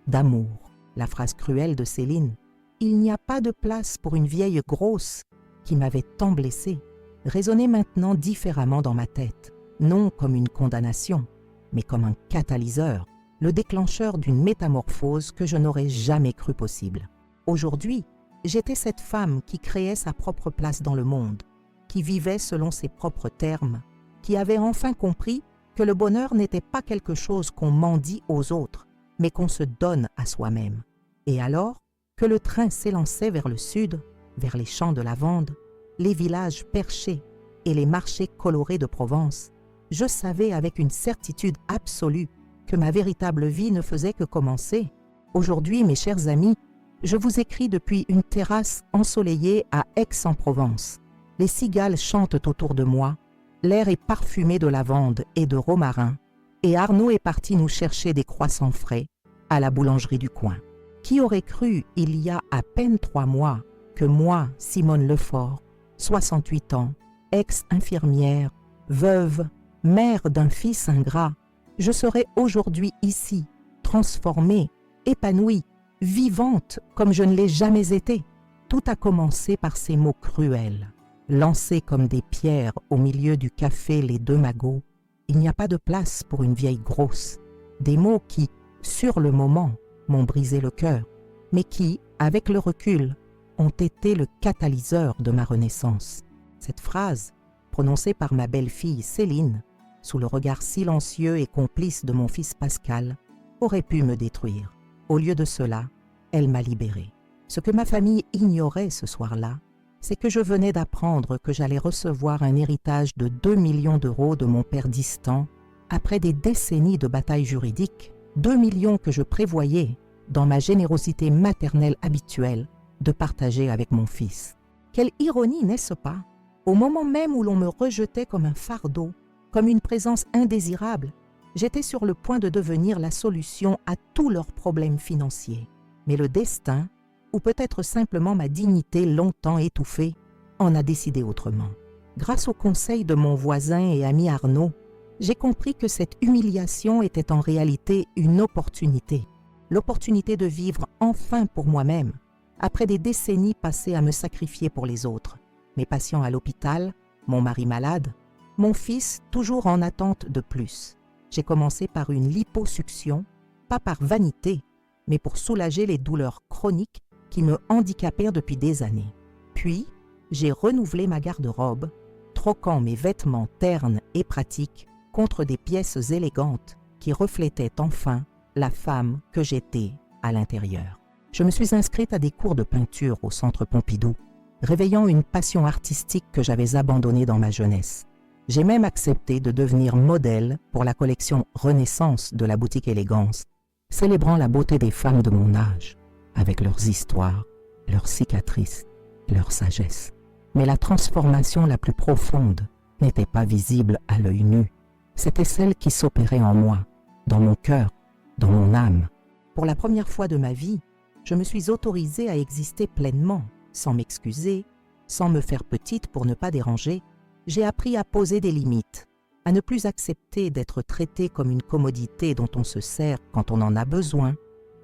d'amour. La phrase cruelle de Céline, « Il n'y a pas de place pour une vieille grosse » qui m'avait tant blessée, résonnait maintenant différemment dans ma tête, non comme une condamnation, mais comme un catalyseur, le déclencheur d'une métamorphose que je n'aurais jamais cru possible. Aujourd'hui, j'étais cette femme qui créait sa propre place dans le monde, qui vivait selon ses propres termes, qui avait enfin compris que le bonheur n'était pas quelque chose qu'on mendie aux autres, mais qu'on se donne à soi-même. Et alors que le train s'élançait vers le sud, vers les champs de lavande, les villages perchés et les marchés colorés de Provence, je savais avec une certitude absolue que ma véritable vie ne faisait que commencer. Aujourd'hui, mes chers amis, je vous écris depuis une terrasse ensoleillée à Aix-en-Provence. Les cigales chantent autour de moi, l'air est parfumé de lavande et de romarin, et Arnaud est parti nous chercher des croissants frais à la boulangerie du coin. Qui aurait cru, il y a à peine 3 mois, que moi, Simone Lefort, 68 ans, ex-infirmière, veuve, mère d'un fils ingrat, je serais aujourd'hui ici, transformée, épanouie, vivante comme je ne l'ai jamais été. Tout a commencé par ces mots cruels, lancés comme des pierres au milieu du café Les Deux Magots. Il n'y a pas de place pour une vieille grosse. Des mots qui, sur le moment, m'ont brisé le cœur, mais qui, avec le recul, ont été le catalyseur de ma renaissance. Cette phrase, prononcée par ma belle-fille Céline, sous le regard silencieux et complice de mon fils Pascal, aurait pu me détruire. Au lieu de cela, elle m'a libérée. Ce que ma famille ignorait ce soir-là, c'est que je venais d'apprendre que j'allais recevoir un héritage de 2 millions d'euros de mon père distant après des décennies de batailles juridiques, 2 millions que je prévoyais, dans ma générosité maternelle habituelle, de partager avec mon fils. Quelle ironie, n'est-ce pas? Au moment même où l'on me rejetait comme un fardeau, comme une présence indésirable, j'étais sur le point de devenir la solution à tous leurs problèmes financiers. Mais le destin, ou peut-être simplement ma dignité longtemps étouffée, en a décidé autrement. Grâce au conseil de mon voisin et ami Arnaud, j'ai compris que cette humiliation était en réalité une opportunité. L'opportunité de vivre enfin pour moi-même, après des décennies passées à me sacrifier pour les autres. Mes patients à l'hôpital, mon mari malade, mon fils toujours en attente de plus. J'ai commencé par une liposuction, pas par vanité, mais pour soulager les douleurs chroniques qui me handicapaient depuis des années. Puis, j'ai renouvelé ma garde-robe, troquant mes vêtements ternes et pratiques contre des pièces élégantes qui reflétaient enfin la femme que j'étais à l'intérieur. Je me suis inscrite à des cours de peinture au Centre Pompidou, réveillant une passion artistique que j'avais abandonnée dans ma jeunesse. J'ai même accepté de devenir modèle pour la collection Renaissance de la boutique Élégance, célébrant la beauté des femmes de mon âge, avec leurs histoires, leurs cicatrices, leur sagesse. Mais la transformation la plus profonde n'était pas visible à l'œil nu. C'était celle qui s'opérait en moi, dans mon cœur, dans mon âme. Pour la première fois de ma vie, je me suis autorisée à exister pleinement, sans m'excuser, sans me faire petite pour ne pas déranger. J'ai appris à poser des limites, à ne plus accepter d'être traitée comme une commodité dont on se sert quand on en a besoin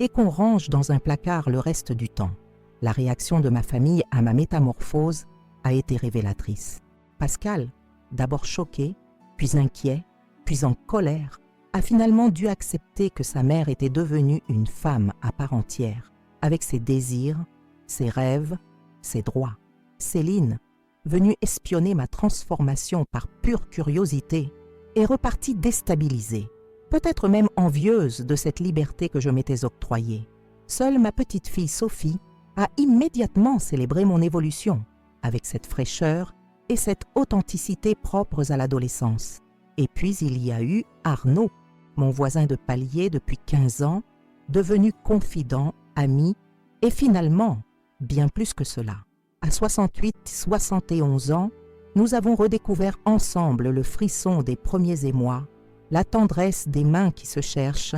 et qu'on range dans un placard le reste du temps. La réaction de ma famille à ma métamorphose a été révélatrice. Pascal, d'abord choqué, puis inquiet, puis en colère, a finalement dû accepter que sa mère était devenue une femme à part entière, avec ses désirs, ses rêves, ses droits. Céline, venue espionner ma transformation par pure curiosité, est repartie déstabilisée, peut-être même envieuse de cette liberté que je m'étais octroyée. Seule ma petite fille Sophie a immédiatement célébré mon évolution, avec cette fraîcheur et cette authenticité propres à l'adolescence. Et puis il y a eu Arnaud, mon voisin de palier depuis 15 ans, devenu confident, ami, et finalement, bien plus que cela. À 68-71 ans, nous avons redécouvert ensemble le frisson des premiers émois, la tendresse des mains qui se cherchent,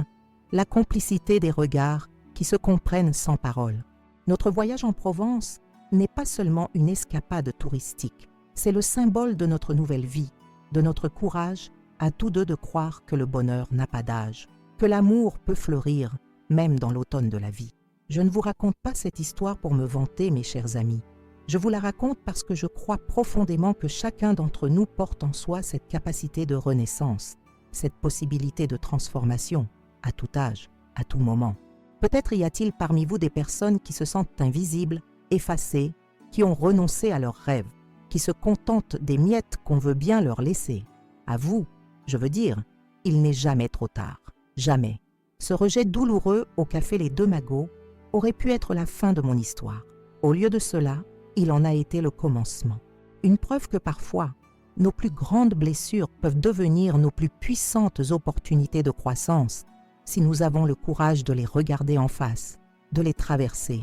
la complicité des regards qui se comprennent sans parole. Notre voyage en Provence n'est pas seulement une escapade touristique, c'est le symbole de notre nouvelle vie, de notre courage à tous deux de croire que le bonheur n'a pas d'âge, que l'amour peut fleurir même dans l'automne de la vie. Je ne vous raconte pas cette histoire pour me vanter, mes chers amis. Je vous la raconte parce que je crois profondément que chacun d'entre nous porte en soi cette capacité de renaissance, cette possibilité de transformation, à tout âge, à tout moment. Peut-être y a-t-il parmi vous des personnes qui se sentent invisibles, effacées, qui ont renoncé à leurs rêves, qui se contentent des miettes qu'on veut bien leur laisser. À vous, je veux dire, il n'est jamais trop tard. Jamais. Ce rejet douloureux au café Les Deux Magots aurait pu être la fin de mon histoire. Au lieu de cela, il en a été le commencement. Une preuve que parfois, nos plus grandes blessures peuvent devenir nos plus puissantes opportunités de croissance si nous avons le courage de les regarder en face, de les traverser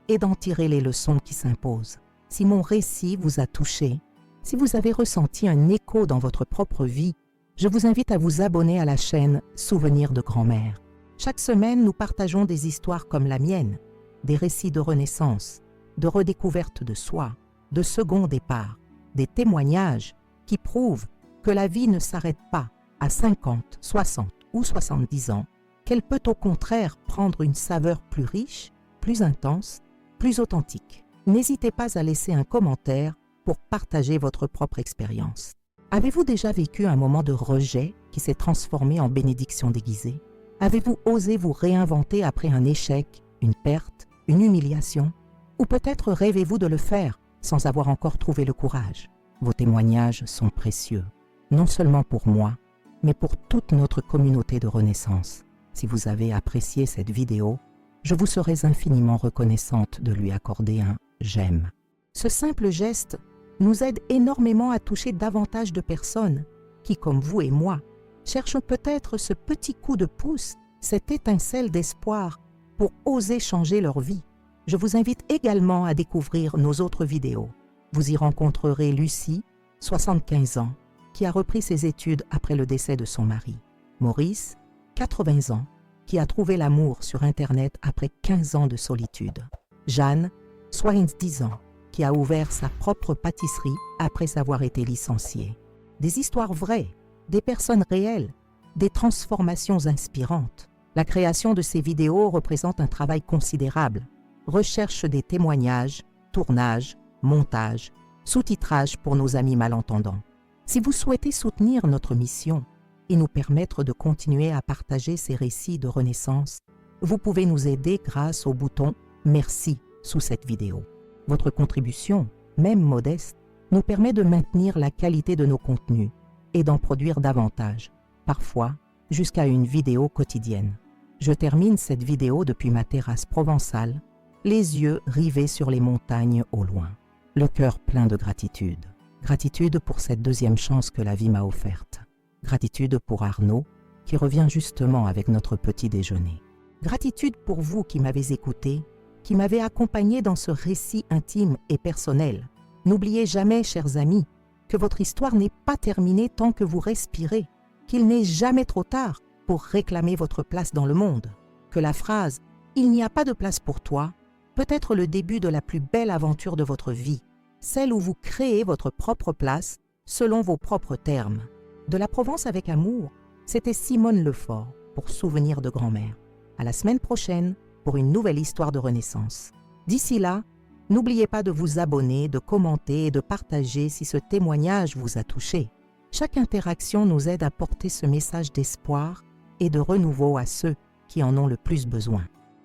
et d'en tirer les leçons qui s'imposent. Si mon récit vous a touché, si vous avez ressenti un écho dans votre propre vie, je vous invite à vous abonner à la chaîne Souvenirs de grand-mère. Chaque semaine, nous partageons des histoires comme la mienne, des récits de renaissance, de redécouverte de soi, de second départ, des témoignages qui prouvent que la vie ne s'arrête pas à 50, 60 ou 70 ans, qu'elle peut au contraire prendre une saveur plus riche, plus intense, plus authentique. N'hésitez pas à laisser un commentaire pour partager votre propre expérience. Avez-vous déjà vécu un moment de rejet qui s'est transformé en bénédiction déguisée? Avez-vous osé vous réinventer après un échec, une perte, une humiliation? Ou peut-être rêvez-vous de le faire sans avoir encore trouvé le courage? Vos témoignages sont précieux, non seulement pour moi, mais pour toute notre communauté de renaissance. Si vous avez apprécié cette vidéo, je vous serais infiniment reconnaissante de lui accorder un « j'aime ». Ce simple geste nous aide énormément à toucher davantage de personnes qui, comme vous et moi, cherchent peut-être ce petit coup de pouce, cette étincelle d'espoir pour oser changer leur vie. Je vous invite également à découvrir nos autres vidéos. Vous y rencontrerez Lucie, 75 ans, qui a repris ses études après le décès de son mari. Maurice, 80 ans, qui a trouvé l'amour sur Internet après 15 ans de solitude. Jeanne, 70 ans, qui a ouvert sa propre pâtisserie après avoir été licenciée. Des histoires vraies, des personnes réelles, des transformations inspirantes. La création de ces vidéos représente un travail considérable. Recherche des témoignages, tournage, montage, sous-titrage pour nos amis malentendants. Si vous souhaitez soutenir notre mission et nous permettre de continuer à partager ces récits de renaissance, vous pouvez nous aider grâce au bouton « Merci » sous cette vidéo. Votre contribution, même modeste, nous permet de maintenir la qualité de nos contenus et d'en produire davantage, parfois jusqu'à une vidéo quotidienne. Je termine cette vidéo depuis ma terrasse provençale, les yeux rivés sur les montagnes au loin, le cœur plein de gratitude. Gratitude pour cette deuxième chance que la vie m'a offerte. Gratitude pour Arnaud, qui revient justement avec notre petit déjeuner. Gratitude pour vous qui m'avez écouté, qui m'avez accompagné dans ce récit intime et personnel. N'oubliez jamais, chers amis, que votre histoire n'est pas terminée tant que vous respirez, qu'il n'est jamais trop tard pour réclamer votre place dans le monde, que la phrase « Il n'y a pas de place pour toi » peut être le début de la plus belle aventure de votre vie, celle où vous créez votre propre place selon vos propres termes. De la Provence avec amour, c'était Simone Lefort pour Souvenirs de grand-mère. À la semaine prochaine pour une nouvelle histoire de renaissance. D'ici là, n'oubliez pas de vous abonner, de commenter et de partager si ce témoignage vous a touché. Chaque interaction nous aide à porter ce message d'espoir et de renouveau à ceux qui en ont le plus besoin.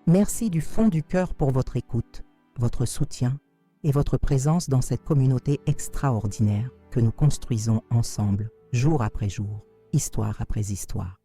Merci du fond du cœur pour votre écoute, votre soutien et votre présence dans cette communauté extraordinaire que nous construisons ensemble, jour après jour, histoire après histoire.